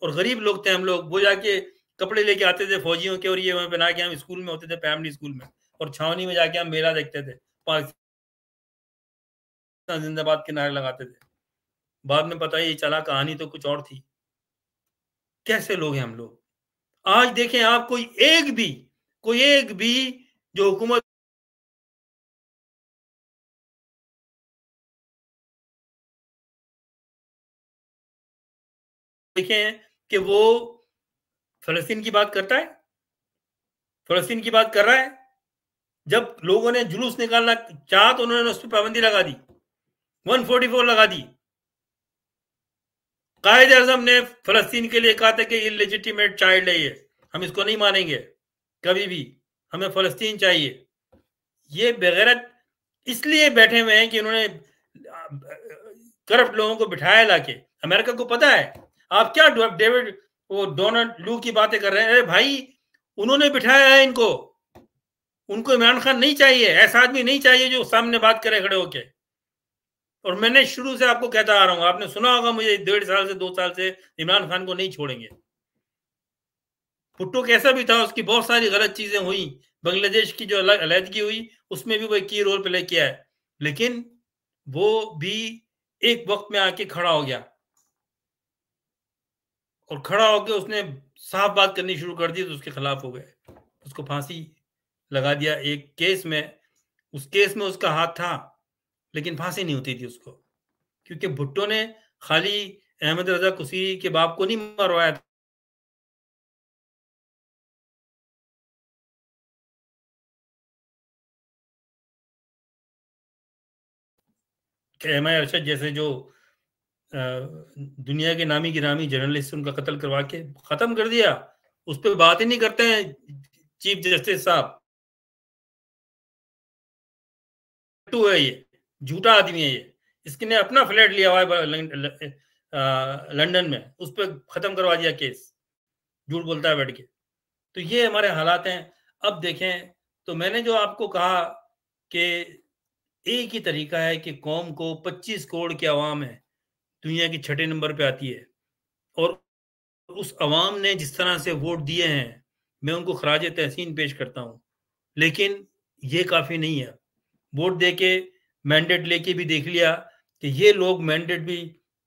और गरीब लोग थे हम लोग, वो जाके कपड़े लेके आते थे फौजियों के, और ये वहां बना के हम स्कूल में होते थे, प्राइमरी स्कूल में, और छावनी में जाके हम मेला देखते थे, पाकिस्तान जिंदाबाद के नारे लगाते थे। बाद में पता ही चला कहानी तो कुछ और थी। कैसे लोग हैं हम लोग। आज देखें आप, कोई एक भी जो हुकूमत देखें कि वो फलस्तीन की बात करता है, फलस्तीन की बात कर रहा है। जब लोगों ने जुलूस निकालना चाहा तो उन्होंने उस पर पाबंदी लगा दी, 144 लगा दी। कायद आजम ने फलस्तीन के लिए कहा था कि इलेजिटिमेट चाइल्ड है ये, हम इसको नहीं मानेंगे कभी भी। हमें फ़लस्तीन चाहिए। ये बेगैरत इसलिए बैठे हुए हैं कि उन्होंने करप्ट लोगों को बिठाया लाके। अमेरिका को पता है। आप क्या डेविड वो डोनाल्ड लू की बातें कर रहे हैं? अरे भाई, उन्होंने बिठाया है इनको। उनको इमरान खान नहीं चाहिए, ऐसा आदमी नहीं चाहिए जो सामने बात करे खड़े होके। और मैंने शुरू से आपको कहता आ रहा हूं, आपने सुना होगा मुझे 1.5 साल से 2 साल से, इमरान खान को नहीं छोड़ेंगे। भुट्टो कैसा भी था, उसकी बहुत सारी गलत चीजें हुई। बांग्लादेश की जो अलहदगी हुई, उसमें भी वो की रोल प्ले किया है, लेकिन वो भी एक वक्त में आके खड़ा हो गया। और खड़ा होकर उसने साफ बात करनी शुरू कर दी तो उसके खिलाफ हो गए। उसको फांसी लगा दिया एक केस में। उस केस में उसका हाथ था, लेकिन फांसी नहीं होती थी उसको, क्योंकि भुट्टो ने खाली अहमद रजा कुशीरी के बाप को नहीं मरवाया था। एम आई अरशद जैसे जो दुनिया के नामी गिरामी जर्नलिस्ट, उनका कत्ल करवा के खत्म कर दिया। उस पर बात ही नहीं करते हैं चीफ जस्टिस साहब। टू है ये, झूठा आदमी है ये। इसने अपना फ्लैट लिया हुआ है लंदन में, उस पर खत्म करवा दिया केस। झूठ बोलता है बैठ के। तो ये हमारे हालात हैं। अब देखें, तो मैंने जो आपको कहा कि एक ही तरीका है कि कौम को 25 करोड़ की आवाम है, दुनिया की 6 नंबर पे आती है, और उस अवाम ने जिस तरह से वोट दिए हैं, मैं उनको खराज तहसीन पेश करता हूँ। लेकिन ये काफ़ी नहीं है। वोट दे के, मैंडेट लेके भी देख लिया कि ये लोग मैंडेट भी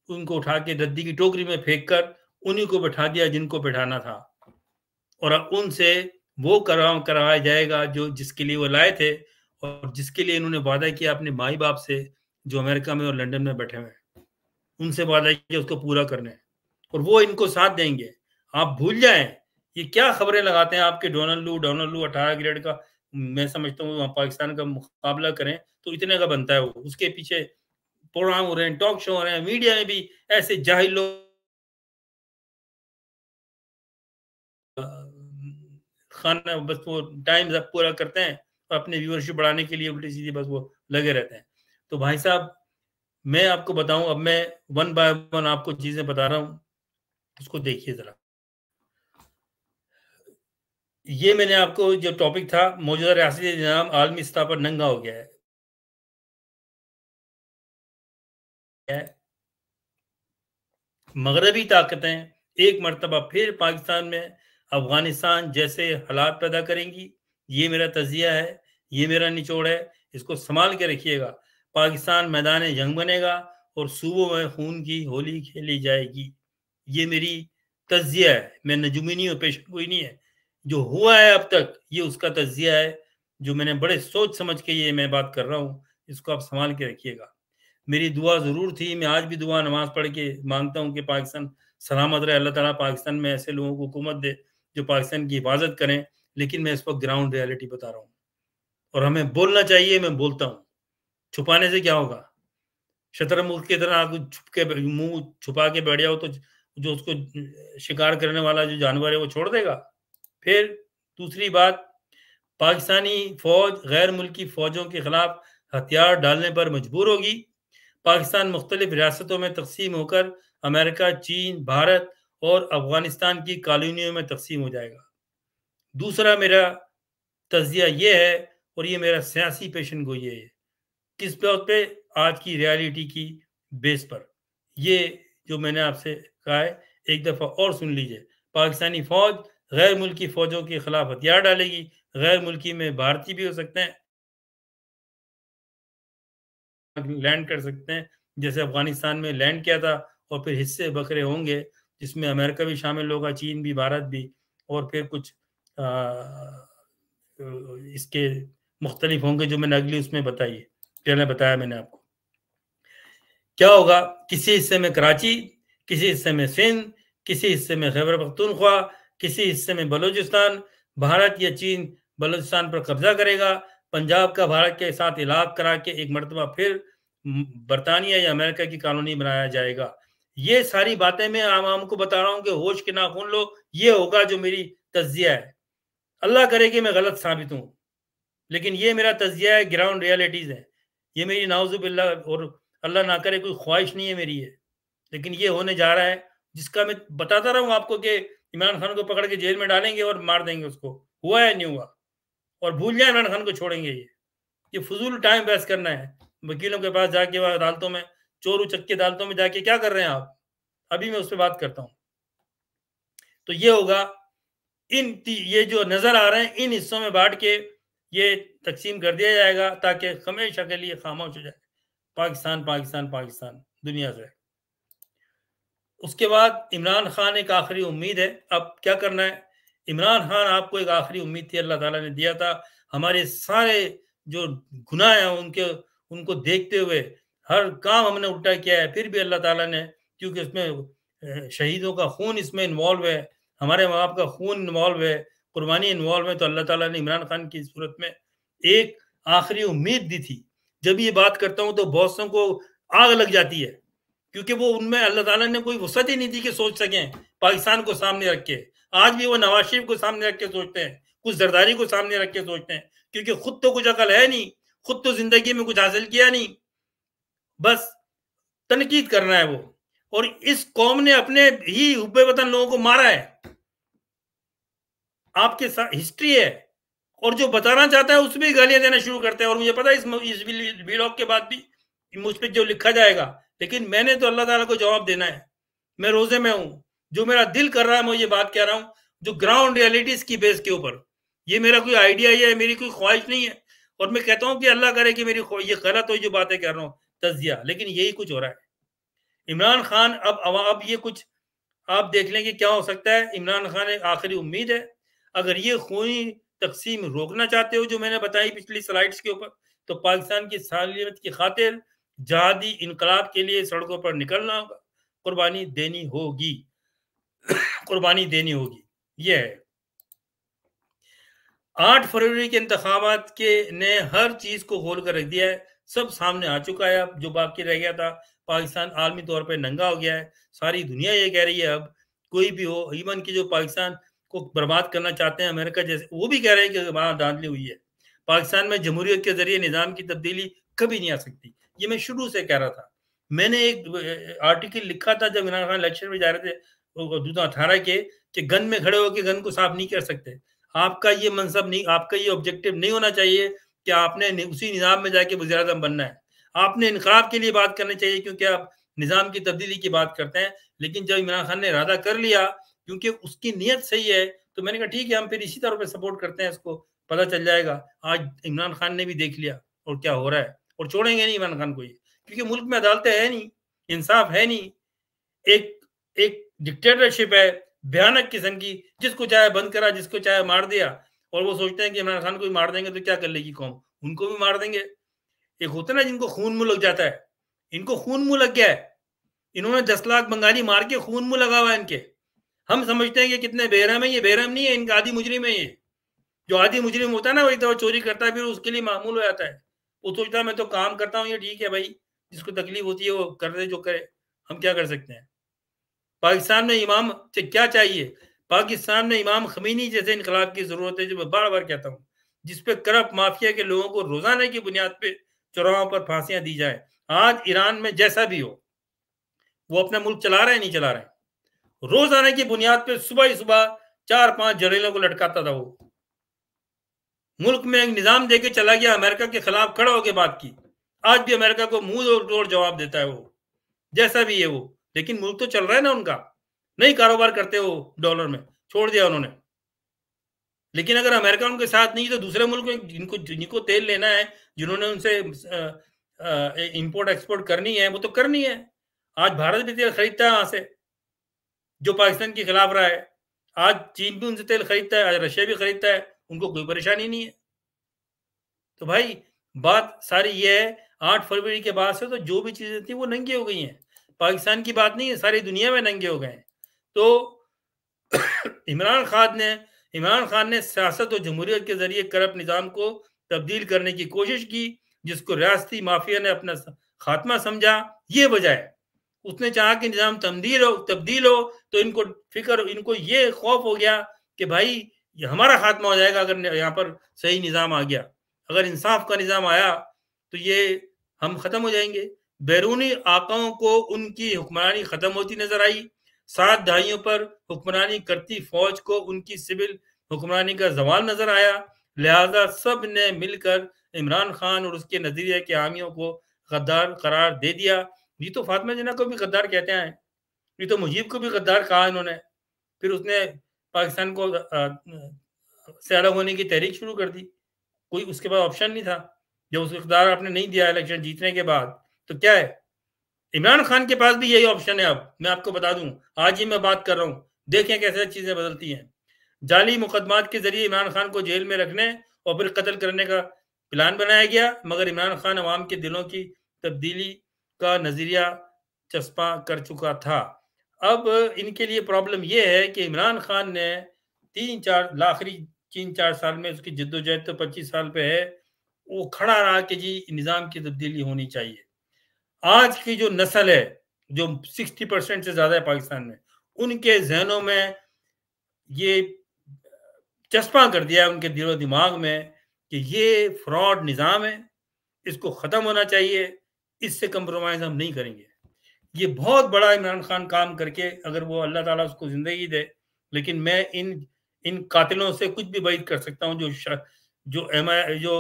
उनको उठा के रद्दी की टोकरी में फेंक कर उन्हीं को बैठा दिया जिनको बैठाना था, और अब उनसे वो करवाया जाएगा जो जिसके लिए वो लाए थे, और जिसके लिए इन्होंने वादा किया अपने माई बाप से जो अमेरिका में और लंदन में बैठे हुए हैं। उनसे वादा किया उसको पूरा करने, और वो इनको साथ देंगे। आप भूल जाएं, ये क्या खबरें लगाते हैं आपके डोनाल्ड लू 18 ग्रेड का। मैं समझता हूँ वहाँ पाकिस्तान का मुकाबला करें तो इतने का बनता है वो। उसके पीछे प्रोग्राम हो रहे हैं, टॉक शो हो रहे हैं, मीडिया में भी ऐसे जाहिल लोग खाना बस वो टाइम पूरा करते हैं और अपने व्यूअरशिप बढ़ाने के लिए उल्टी सीधी बस वो लगे रहते हैं। तो भाई साहब, मैं आपको बताऊं, अब मैं वन बाय वन आपको चीजें बता रहा हूं, उसको देखिए जरा। ये मैंने आपको जो टॉपिक था, मौजूदा रियासती निज़ाम आलमी सतह पर नंगा हो गया है। मगरबी ताकतें एक मरतबा फिर पाकिस्तान में अफगानिस्तान जैसे हालात पैदा करेंगी। ये मेरा तजिया है, ये मेरा निचोड़ है, इसको संभाल के रखिएगा। पाकिस्तान मैदान जंग बनेगा और सूबों में खून की होली खेली जाएगी। ये मेरी तजिया है। मैं नजूमी नहीं हूँ, पेशेंट कोई नहीं है। जो हुआ है अब तक, ये उसका तजिया है, जो मैंने बड़े सोच समझ के ये मैं बात कर रहा हूँ। इसको आप संभाल के रखिएगा। मेरी दुआ ज़रूर थी, मैं आज भी दुआ नमाज पढ़ के मांगता हूँ कि पाकिस्तान सलामत रहे। अल्लाह ताला पाकिस्तान में ऐसे लोगों को हुकूमत दे जो पाकिस्तान की हिफाजत करें। लेकिन मैं इस वक्त ग्राउंड रियलिटी बता रहा हूँ, और हमें बोलना चाहिए। मैं बोलता हूँ, छुपाने से क्या होगा? शतरमुर्ग की तरह आप छुप के मुंह छुपा के बैठ जाओ तो जो उसको शिकार करने वाला जो जानवर है वो छोड़ देगा। फिर दूसरी बात, पाकिस्तानी फौज गैर मुल्की फौजों के खिलाफ हथियार डालने पर मजबूर होगी। पाकिस्तान मुख्तलिफ रियासतों में तकसीम होकर अमेरिका, चीन, भारत और अफगानिस्तान की कॉलोनियों में तकसीम हो जाएगा। दूसरा मेरा तजिया ये है, और ये मेरा सियासी पेशन गोई है, किस बात पे? आज की रियलिटी की बेस पर। ये जो मैंने आपसे कहा है, एक दफ़ा और सुन लीजिए। पाकिस्तानी फौज गैर मुल्की फौजों के खिलाफ हथियार डालेगी। गैर मुल्की में भारतीय भी हो सकते हैं, लैंड कर सकते हैं, जैसे अफगानिस्तान में लैंड किया था। और फिर हिस्से बखरे होंगे, जिसमें अमेरिका भी शामिल होगा, चीन भी, भारत भी, और फिर कुछ इसके मुख्तलिफ होंगे जो मैंने अगली उसमें बताइए, पहले बताया मैंने आपको। क्या होगा? किसी हिस्से में कराची, किसी हिस्से में सिंध, किसी हिस्से में खैबर पख्तूनख्वा, किसी हिस्से में बलूचिस्तान। भारत या चीन बलूचिस्तान पर कब्जा करेगा। पंजाब का भारत के साथ इलाक करा के एक मरतबा फिर बरतानिया या अमेरिका की कॉलोनी बनाया जाएगा। ये सारी बातें मैं आम को बता रहा हूँ कि होश के नाखून लो। ये होगा जो मेरी तज्जिया है। अल्लाह करे कि मैं गलत साबित हूँ, लेकिन ये मेरा तज़किया है, ग्राउंड रियलिटीज़ है। ये मेरी नाउज़ुबिल्लाह और अल्लाह ना करे कोई ख्वाहिश नहीं है मेरी ये, लेकिन ये होने जा रहा है, जिसका मैं बताता रहा हूँ आपको कि इमरान खान को पकड़ के जेल में डालेंगे और मार देंगे उसको। हुआ है, नहीं हुआ? और भूल जाए इमरान खान को छोड़ेंगे ये फ़ुज़ूल टाइम वेस्ट करना है। वकीलों के पास जाके वहाँ अदालतों में, चोर उचक्के अदालतों में जाके क्या कर रहे हैं आप? अभी मैं उस पे बात करता हूँ। तो ये होगा, ये जो नज़र आ रहे हैं, इन हिस्सों में बाँट के ये तक़सीम कर दिया जाएगा ताकि हमेशा के लिए खामोश हो जाए। पाकिस्तान, पाकिस्तान, पाकिस्तान दुनिया से। उसके बाद इमरान खान एक आखिरी उम्मीद है। अब क्या करना है? इमरान खान आपको एक आखिरी उम्मीद थी, अल्लाह ताला ने दिया था। हमारे सारे जो गुनाह हैं उनको देखते हुए हर काम हमने उल्टा किया है, फिर भी अल्लाह ताला ने, क्योंकि उसमें शहीदों का खून इसमें इन्वॉल्व है, हमारे माँ-बाप का खून इन्वॉल्व है, कुर्बानी इन्वॉल्व है, तो अल्लाह ताला ने इमरान खान की सूरत में एक आखिरी उम्मीद दी थी। जब ये बात करता हूँ तो बहुत सौ को आग लग जाती है, क्योंकि वो उनमें अल्लाह ताला ने कोई वसअत ही नहीं दी कि सोच सकें पाकिस्तान को सामने रख के। आज भी वो नवाज शरीफ को सामने रख के सोचते हैं, कुछ जरदारी को सामने रख के सोचते हैं, क्योंकि खुद तो कुछ अकल है नहीं, खुद तो जिंदगी में कुछ हासिल किया नहीं, बस तनकीद करना है वो। और इस कौम ने अपने ही हुब्बे वतन लोगों को मारा है, आपके साथ हिस्ट्री है, और जो बताना चाहता है उसमें गालियां देना शुरू करते हैं। और मुझे पता है इस व्लॉग के बाद भी मुझ पे जो लिखा जाएगा, लेकिन मैंने तो अल्लाह ताला को जवाब देना है। मैं रोजे में हूं, जो मेरा दिल कर रहा है मैं ये बात कह रहा हूं, जो ग्राउंड रियलिटीज की बेस के ऊपर। ये मेरा कोई आइडिया है, मेरी कोई ख्वाहिश नहीं है, और मैं कहता हूं कि अल्लाह करे कि मेरी ये गलत हो जो बातें कर रहा हूं, तजिया, लेकिन यही कुछ हो रहा है। इमरान खान अब ये कुछ आप देख लें कि क्या हो सकता है। इमरान खान एक आखिरी उम्मीद है। अगर ये खूनी तकसीम रोकना चाहते हो, जो मैंने बताई पिछली स्लाइड्स के ऊपर, तो पाकिस्तान की सालियत की खातिर जहादी इनकलाब के लिए सड़कों पर निकलना होगा, कुर्बानी देनी होगी, कुर्बानी देनी होगी। ये है 8 फरवरी के इंतखाबात के ने हर चीज को खोल कर रख दिया है, सब सामने आ चुका है। अब जो बाकी रह गया था, पाकिस्तान आलमी तौर पे नंगा हो गया है। सारी दुनिया ये कह रही है, अब कोई भी हो, इवन की जो पाकिस्तान को बर्बाद करना चाहते हैं अमेरिका जैसे, वो भी कह रहे हैं कि वहां धांधली हुई है। पाकिस्तान में जमहूरियत के जरिए निज़ाम की तब्दीली कभी नहीं आ सकती, ये मैं शुरू से कह रहा था। मैंने एक आर्टिकल लिखा था जब इमरान खान इलेक्शन में जा रहे थे 2018 के, कि गन में खड़े होकर गन को साफ नहीं कर सकते। आपका ये मनसब नहीं, आपका ये ऑब्जेक्टिव नहीं होना चाहिए कि आपने उसी निज़ाम में जाके वज़ीर आज़म बनना है। आपने इनकलाब के लिए बात करनी चाहिए, क्योंकि आप निज़ाम की तब्दीली की बात करते हैं। लेकिन जब इमरान खान ने इरादा कर लिया, क्योंकि उसकी नीयत सही है, तो मैंने कहा ठीक है, हम फिर इसी तरह पे सपोर्ट करते हैं इसको, पता चल जाएगा। आज इमरान खान ने भी देख लिया और क्या हो रहा है, और छोड़ेंगे नहीं इमरान खान को ये, क्योंकि मुल्क में अदालतें है नहीं, इंसाफ है नहीं, एक एक डिक्टेटरशिप है भयानक किस्म की, जिसको चाहे बंद करा, जिसको चाहे मार दिया। और वो सोचते हैं कि इमरान खान को भी मार देंगे तो क्या कर लेगी कौम, उनको भी मार देंगे। एक होता है ना जिनको खून मुंह लग जाता है, इनको खून मुंह लग गया है। इन्होंने 10 लाख बंगाली मार के खून मुंह लगा हुआ है इनके। हम समझते हैं कि कितने बेरहम है, ये बेरहम नहीं है, इनका आदि मुजरिम है ये। जो आदि मुजरिम होता है ना, वो एक दफा चोरी करता है, फिर उसके लिए मामूल हो जाता है। वो सोचता है मैं तो काम करता हूँ, ये ठीक है भाई, जिसको तकलीफ होती है वो कर दे जो करे, हम क्या कर सकते हैं। पाकिस्तान में इमाम से क्या चाहिए? पाकिस्तान में इमाम खमीनी जैसे इनकलाब की जरूरत है, जो मैं बार बार कहता हूँ, जिसपे करप्ट माफिया के लोगों को रोजाना की बुनियाद पे चौराहों पर फांसियां दी जाए। आज ईरान में जैसा भी हो, वो अपना मुल्क चला रहे हैं, नहीं चला रहे। रोजाना की बुनियाद पे सुबह ही सुबह 4-5 जरेलों को लटकाता था वो। मुल्क में एक निजाम देके चला गया, अमेरिका के खिलाफ खड़ा होकर बात की। आज भी अमेरिका को मुंह तोड़ जवाब देता है वो, जैसा भी है वो। लेकिन मुल्क तो चल रहा है ना उनका, नहीं कारोबार करते हो डॉलर में, छोड़ दिया उन्होंने। लेकिन अगर अमेरिका उनके साथ नहीं, तो दूसरे मुल्क जिनको जिनको तेल लेना है, जिन्होंने उनसे इंपोर्ट एक्सपोर्ट करनी है, वो तो करनी है। आज भारत भी तेल खरीदता है वहां से, जो पाकिस्तान के खिलाफ रहा है। आज चीन भी उनसे तेल खरीदता है, आज रशिया भी खरीदता है, उनको कोई परेशानी नहीं है। तो भाई बात सारी ये है, 8 फरवरी के बाद से तो जो भी चीजें थी वो नंगी हो गई हैं। पाकिस्तान की बात नहीं है, सारी दुनिया में नंगे हो गए हैं। तो इमरान खान ने सियासत और जमहूरियत के जरिए करप्ट निज़ाम को तब्दील करने की कोशिश की, जिसको रियासती माफिया ने अपना खात्मा समझा। ये वजह है, उसने चाहा कि निज़ाम तब्दील हो, तो इनको ये खौफ हो गया कि भाई ये हमारा खात्मा हो जाएगा अगर यहाँ पर सही निज़ाम आ गया। अगर इंसाफ का निज़ाम आया तो ये हम ख़त्म हो जाएंगे। बैरूनी आकाओं को उनकी हुक्मरानी ख़त्म होती नज़र आई। 7 दहाइयों पर हुक्मरानी करती फ़ौज को उनकी सिविल हुक्मरानी का ज़वाल नज़र आया। लिहाजा सब ने मिलकर इमरान खान और उसके नज़रिए के हामियों को गद्दार करार दे दिया। ये तो फातिमा जिन्ना को भी गद्दार कहते हैं, ये तो मुजीब को भी गद्दार कहा इन्होंने। फिर उसने पाकिस्तान को से अलग होने की तहरीक शुरू कर दी। कोई उसके पास ऑप्शन नहीं था। जब उसको इख्तियार आपने नहीं दिया इलेक्शन जीतने के बाद, तो क्या है? इमरान खान के पास भी यही ऑप्शन है। अब मैं आपको बता दूं, आज ही मैं बात कर रहा हूं, देखें कैसे चीजें बदलती हैं। जाली मुकदमात के जरिए इमरान खान को जेल में रखने और फिर कत्ल करने का प्लान बनाया गया, मगर इमरान खान अवाम के दिलों की तब्दीली का नजरिया चस्पा कर चुका था। अब इनके लिए प्रॉब्लम यह है कि इमरान खान ने 3-4 आखिरी 3-4 साल में उसकी जद्दोजहद तो 25 साल पे है, वो खड़ा रहा कि जी निज़ाम की तब्दीली होनी चाहिए। आज की जो नस्ल है, जो 60% से ज़्यादा है पाकिस्तान में, उनके जहनों में ये चस्पा कर दिया है, उनके दिलो दिमाग में, कि ये फ्रॉड निज़ाम है, इसको ख़त्म होना चाहिए, इससे कंप्रोमाइज़ हम नहीं करेंगे। ये बहुत बड़ा इमरान खान काम करके, अगर वो अल्लाह ताला उसको ज़िंदगी दे, लेकिन मैं इन कातिलों से कुछ भी बैद कर सकता हूँ जो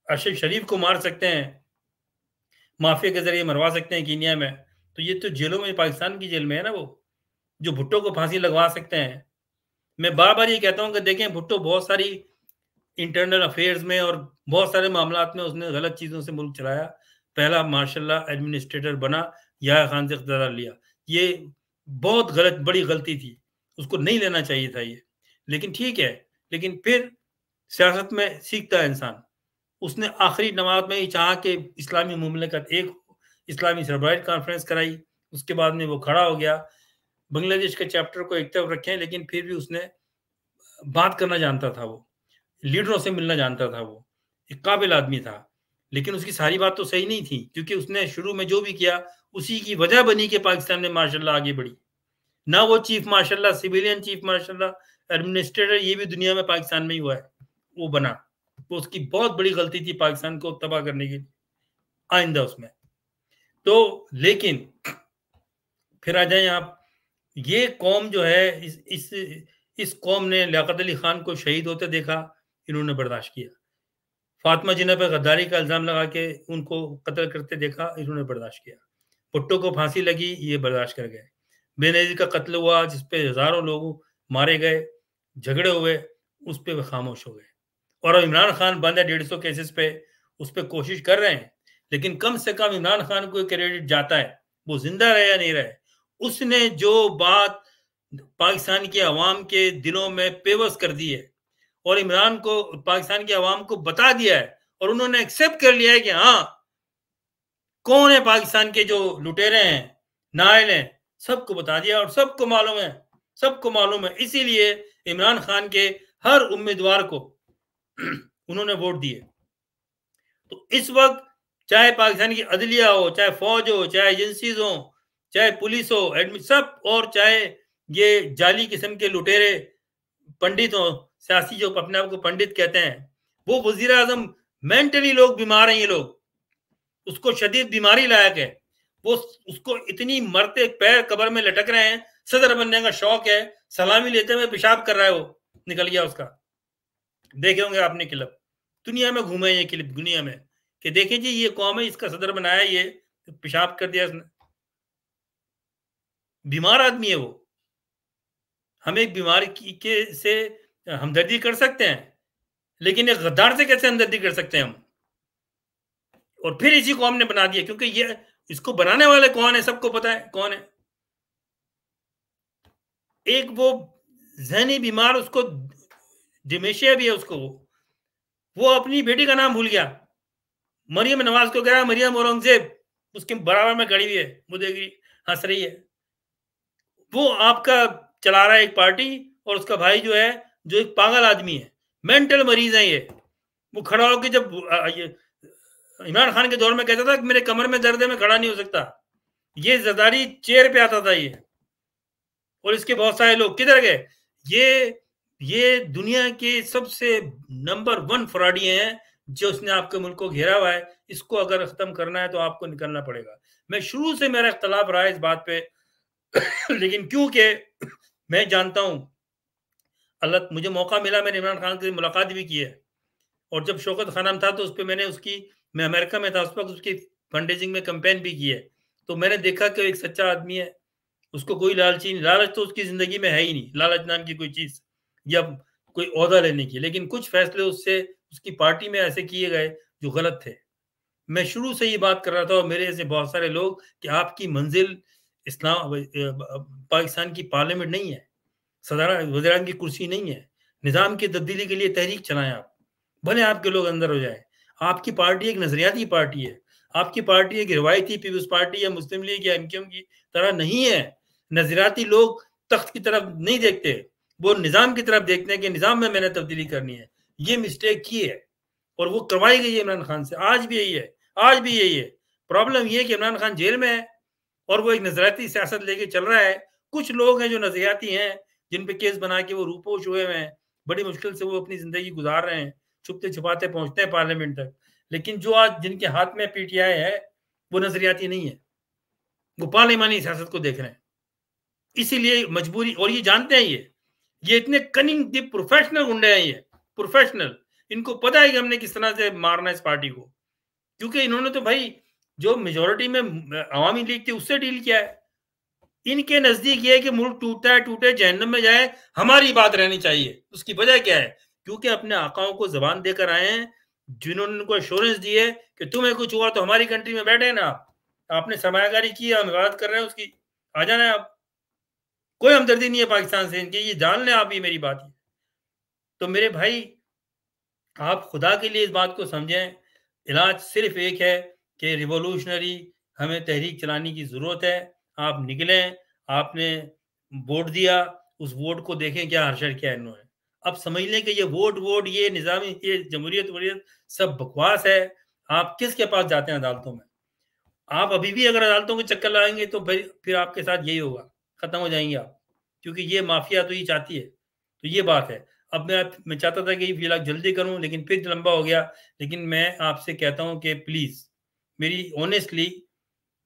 अरशद शरीफ को मार सकते हैं, माफिया के जरिए मरवा सकते हैं कीनिया में, तो ये तो जेलों में, पाकिस्तान की जेल में है ना वो, जो भुट्टो को फांसी लगवा सकते हैं। मैं बार बार ये कहता हूँ कि देखें, भुट्टो बहुत सारी इंटरनल अफेयर्स में और बहुत सारे मामलात में उसने गलत चीज़ों से मुल्क चलाया। पहला मार्शल एडमिनिस्ट्रेटर बना, याह्या खान से इख्तियार लिया, ये बहुत गलत, बड़ी गलती थी, उसको नहीं लेना चाहिए था ये। लेकिन ठीक है, लेकिन फिर सियासत में सीखता है इंसान। उसने आखिरी नमाज में ही चाहा कि इस्लामी मुमलिकत एक इस्लामी सरबराह कॉन्फ्रेंस कराई, उसके बाद में वो खड़ा हो गया। बांग्लादेश के चैप्टर को एक तरफ रखें, लेकिन फिर भी उसने बात करना जानता था, वो लीडरों से मिलना जानता था, वो एक काबिल आदमी था। लेकिन उसकी सारी बात तो सही नहीं थी, क्योंकि उसने शुरू में जो भी किया उसी की वजह बनी कि पाकिस्तान में माशाल्लाह आगे बढ़ी। ना वो चीफ माशाल्लाह, सिविलियन चीफ माशाल्लाह एडमिनिस्ट्रेटर, ये भी दुनिया में पाकिस्तान में ही हुआ है, वो बना। वो उसकी बहुत बड़ी गलती थी पाकिस्तान को तबाह करने की आइंदा उसमें। तो लेकिन फिर आ जाए आप, ये कौम जो है, इस कौम ने लियाकत अली खान को शहीद होते देखा, इन्होंने बर्दाश्त किया। फातिमा जिन्ना पर गद्दारी का इल्जाम लगा के उनको कत्ल करते देखा, इन्होंने बर्दाश्त किया। भुट्टो को फांसी लगी, ये बर्दाश्त कर गए। बेनजीर का कत्ल हुआ, जिसपे हजारों लोग मारे गए, झगड़े हुए, उस पर वे खामोश हो गए। और अब इमरान खान बंद है 150 केसेस पे, उस पर कोशिश कर रहे हैं, लेकिन कम से कम इमरान खान को क्रेडिट जाता है, वो जिंदा रहे या नहीं रहे। उसने जो बात पाकिस्तान की आवाम के दिलों में पेवस कर दी है, और इमरान को, पाकिस्तान की आवाम को बता दिया है, और उन्होंने एक्सेप्ट कर लिया है कि हाँ, कौन है पाकिस्तान के जो लुटेरे हैं, नायल हैं, सबको बता दिया, और सबको मालूम है, सबको मालूम है। इसीलिए इमरान खान के हर उम्मीदवार को उन्होंने वोट दिए। तो इस वक्त चाहे पाकिस्तान की अदलिया हो, चाहे फौज हो, चाहे एजेंसीज हो, चाहे पुलिस हो, एडमिट सब, और चाहे ये जाली किस्म के लुटेरे पंडित हो, सियासी जो अपने आप को पंडित कहते हैं, वो वजीर आजम, मेंटली लोग बीमार हैं, ये लोग, उसको शदीद बीमारी लायक है, वो उसको इतनी मरते पैर कब्र में लटक रहे हैं, सदर बनने का शौक है, सलामी लेते हुए पेशाब कर रहा है, वो निकल गया उसका। देखे होंगे आपने क्लिप, दुनिया में घूमे ये क्लिप, दुनिया में, कि देखें जी ये कौम है, इसका सदर बनाया, ये पेशाब कर दिया इसने। बीमार आदमी है वो। हम एक बीमारी के से हमदर्दी कर सकते हैं, लेकिन एक गद्दार से कैसे हमदर्दी कर सकते हैं हम? और फिर इसी को हमने बना दिया, क्योंकि ये इसको बनाने वाले कौन है, सबको पता है कौन है। एक वो जहनी बीमार, उसको डिमेंशिया भी है उसको, वो अपनी बेटी का नाम भूल गया, मरियम नवाज को कह रहा है मरियम औरंगजेब, उसके बराबर में खड़ी हुई है, वो देखिए हंस रही है। वो आपका चला रहा है एक पार्टी, और उसका भाई जो है, जो एक पागल आदमी है, मेंटल मरीज है ये। वो खड़ा होकर जब ये इमरान खान के दौर में कहता था कि मेरे कमर में दर्द है, मैं खड़ा नहीं हो सकता, ये जरदारी चेयर पे आता था ये। और इसके बहुत सारे लोग किधर गए? ये दुनिया के सबसे नंबर 1 फ्रॉडी हैं, जो उसने आपके मुल्क को घेरा हुआ है। इसको अगर खत्म करना है तो आपको निकलना पड़ेगा। मैं शुरू से मेरा इख्तलाफ रहा है इस बात पे लेकिन क्योंकि मैं जानता हूं, अल्लाह मुझे मौका मिला, मैंने इमरान खान से मुलाकात भी की है, और जब शौकत खानम था तो उस पर मैंने मैं अमेरिका में था उस वक्त, उसकी फंड रेजिंग में कैंपेन भी की है। तो मैंने देखा कि एक सच्चा आदमी है, उसको कोई लालची नहीं, लालच तो उसकी जिंदगी में है ही नहीं, लालच नाम की कोई चीज या कोई ओहदा लेने की। लेकिन कुछ फैसले उससे उसकी पार्टी में ऐसे किए गए जो गलत थे। मैं शुरू से ये बात कर रहा था, और मेरे ऐसे बहुत सारे लोग, कि आपकी मंजिल इस्लाम पाकिस्तान की पार्लियामेंट नहीं है, सदारत वज़ीर-ए-आज़म की कुर्सी नहीं है। निज़ाम की तब्दीली के लिए तहरीक चलाएं आप, भले आपके लोग अंदर हो जाए। आपकी पार्टी एक नजरियाती पार्टी है, आपकी पार्टी एक रिवायती पीपल्स पार्टी या मुस्लिम लीग या एमक्यूएम की तरह नहीं है। नजरियाती लोग तख्त की तरफ नहीं देखते, वो निज़ाम की तरफ देखते हैं कि निज़ाम में मैंने तब्दीली करनी है। ये मिस्टेक की है और वो करवाई गई है इमरान खान से, आज भी यही है, आज भी यही है। प्रॉब्लम ये है कि इमरान खान जेल में है और वो एक नजरियाती सियासत लेके चल रहा है। कुछ लोग हैं जो नजरियाती हैं, जिन पे केस बना के वो रूपोश हुए हुए हैं, बड़ी मुश्किल से वो अपनी जिंदगी गुजार रहे हैं, छुपते छुपाते पहुंचते हैं पार्लियामेंट तक। लेकिन जो आज जिनके हाथ में पीटीआई है, वो नजरियाती नहीं है, वो पार्लियामानी सियासत को देख रहे हैं। इसीलिए मजबूरी, और ये जानते हैं, ये इतने कनिंग प्रोफेशनल गुंडे हैं, ये प्रोफेशनल, इनको पता है कि हमने किस तरह से मारना है इस पार्टी को, क्योंकि इन्होंने तो भाई जो मेजोरिटी में अवामी लीग थी उससे डील किया है। इनके नजदीक ये है कि मुल्क टूटता है टूटे, जहन्नम में जाए, हमारी बात रहनी चाहिए। उसकी वजह क्या है? क्योंकि अपने आकाओं को जबान देकर आए हैं, जिन्होंने उनको एश्योरेंस दी है कि तुम्हें कुछ हुआ तो हमारी कंट्री में बैठे ना आप, आपने सरमायाकारी की, हम इबादत कर रहे हैं उसकी, आ जाना है आप। कोई हमदर्दी नहीं है पाकिस्तान से इनकी, ये जान लें आप, ये मेरी बात है। तो मेरे भाई, आप खुदा के लिए इस बात को समझें, इलाज सिर्फ एक है कि रिवॉल्यूशनरी हमें तहरीक चलाने की ज़रूरत है। आप निकलें, आपने वोट दिया, उस वोट को देखें क्या हर्षद किया इन्होंने। अब समझ लें कि ये वोट ये निज़ामी, ये जमहूरियत वमहूरियत सब बकवास है। आप किसके पास जाते हैं अदालतों में? आप अभी भी अगर अदालतों के चक्कर लगाएंगे तो फिर आपके साथ यही होगा, खत्म हो जाएंगे आप, क्योंकि ये माफिया तो ये चाहती है। तो ये बात है। अब मैं चाहता था कि ये फिलहाल जल्दी करूं, लेकिन फिर लंबा हो गया। लेकिन मैं आपसे कहता हूं कि प्लीज, मेरी ऑनेस्टली,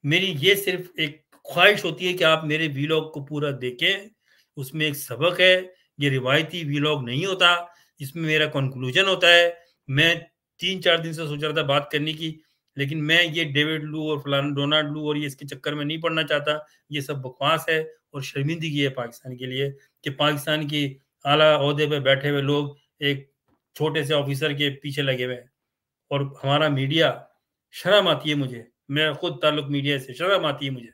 मेरी ये सिर्फ एक ख्वाहिश होती है कि आप मेरे वीलॉग को पूरा देखें। उसमें एक सबक है, ये रिवायती वीलॉग नहीं होता, इसमें मेरा कंक्लूजन होता है। मैं 3-4 दिन से सोच रहा था बात करने की, लेकिन मैं ये डेविड लू और फलाना डोनाल्ड लू और ये इसके चक्कर में नहीं पड़ना चाहता। ये सब बकवास है और शर्मिंदगी है पाकिस्तान के लिए कि पाकिस्तान की आला ओहदे पे बैठे हुए लोग एक छोटे से ऑफिसर के पीछे लगे हुए हैं। और हमारा मीडिया, शर्म आती है मुझे, मेरा खुद ताल्लुक मीडिया से, शर्म आती है मुझे।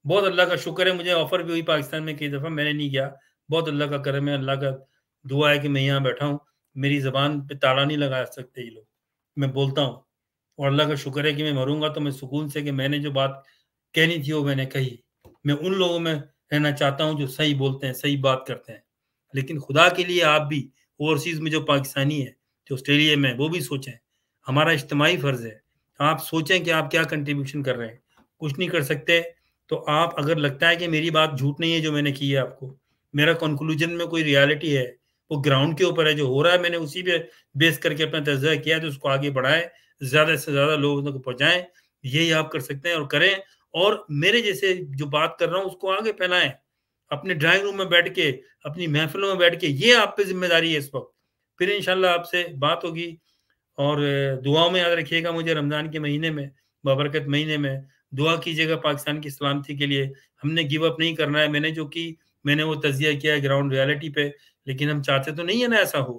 बहुत अल्लाह का शुक्र है, मुझे ऑफर भी हुई पाकिस्तान में कई दफ़ा, मैंने नहीं किया। बहुत अल्लाह का करम है, अल्लाह का दुआ है कि मैं यहाँ बैठा हूँ। मेरी ज़बान पे ताला नहीं लगा सकते ये लोग, मैं बोलता हूँ। और अल्लाह का शुक्र है कि मैं मरूंगा तो मैं सुकून से, कि मैंने जो बात कहनी थी वो मैंने कही। मैं उन लोगों में रहना चाहता हूँ जो सही बोलते हैं, सही बात करते हैं। लेकिन खुदा के लिए आप भी ओवरसीज़ में जो पाकिस्तानी है, जो ऑस्ट्रेलिया में, वो भी सोचें। हमारा इज्तिमाई फ़र्ज़ है, आप सोचें कि आप क्या कंट्रीब्यूशन कर रहे हैं। कुछ नहीं कर सकते तो आप, अगर लगता है कि मेरी बात झूठ नहीं है जो मैंने की है आपको, मेरा कंक्लूजन में कोई रियलिटी है, वो ग्राउंड के ऊपर है, जो हो रहा है मैंने उसी पे बेस करके अपना तज़किया किया है, तो उसको आगे बढ़ाएं, ज़्यादा से ज़्यादा लोगों तक पहुँचाएं। यही आप कर सकते हैं और करें। और मेरे जैसे जो बात कर रहा हूँ उसको आगे फैलाएं, अपने ड्राइंग रूम में बैठ के, अपनी महफिलों में बैठ के, ये आप पे जिम्मेदारी है इस वक्त। फिर इंशाल्लाह आपसे बात होगी। और दुआओं में याद रखिएगा मुझे, रमज़ान के महीने में, बाबरकत महीने में दुआ कीजिएगा पाकिस्तान की सलामती के लिए। हमने गिव अप नहीं करना है। मैंने जो की, मैंने वो तज़किया किया है ग्राउंड रियलिटी पे, लेकिन हम चाहते तो नहीं है ना ऐसा हो,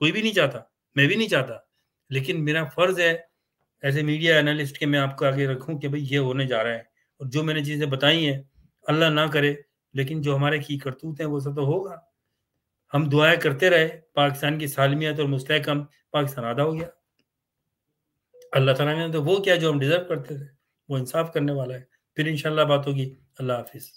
कोई भी नहीं चाहता, मैं भी नहीं चाहता। लेकिन मेरा फ़र्ज़ है एज़ ए मीडिया एनालिस्ट कि मैं आपको आगे रखूँ कि भई ये होने जा रहा है। और जो मैंने चीज़ें बताई हैं, अल्लाह ना करे, लेकिन जो हमारे की करतूत हैं वो सब तो होगा। हम दुआएँ करते रहे, पाकिस्तान की सालमियत और मुस्तहकम, पाकिस्तान आधा हो गया। अल्लाह ताला ने तो वो किया जो हम डिज़र्व करते थे, वो इंसाफ़ करने वाला है। फिर इंशाअल्लाह बात होगी। अल्लाह हाफ़िज़।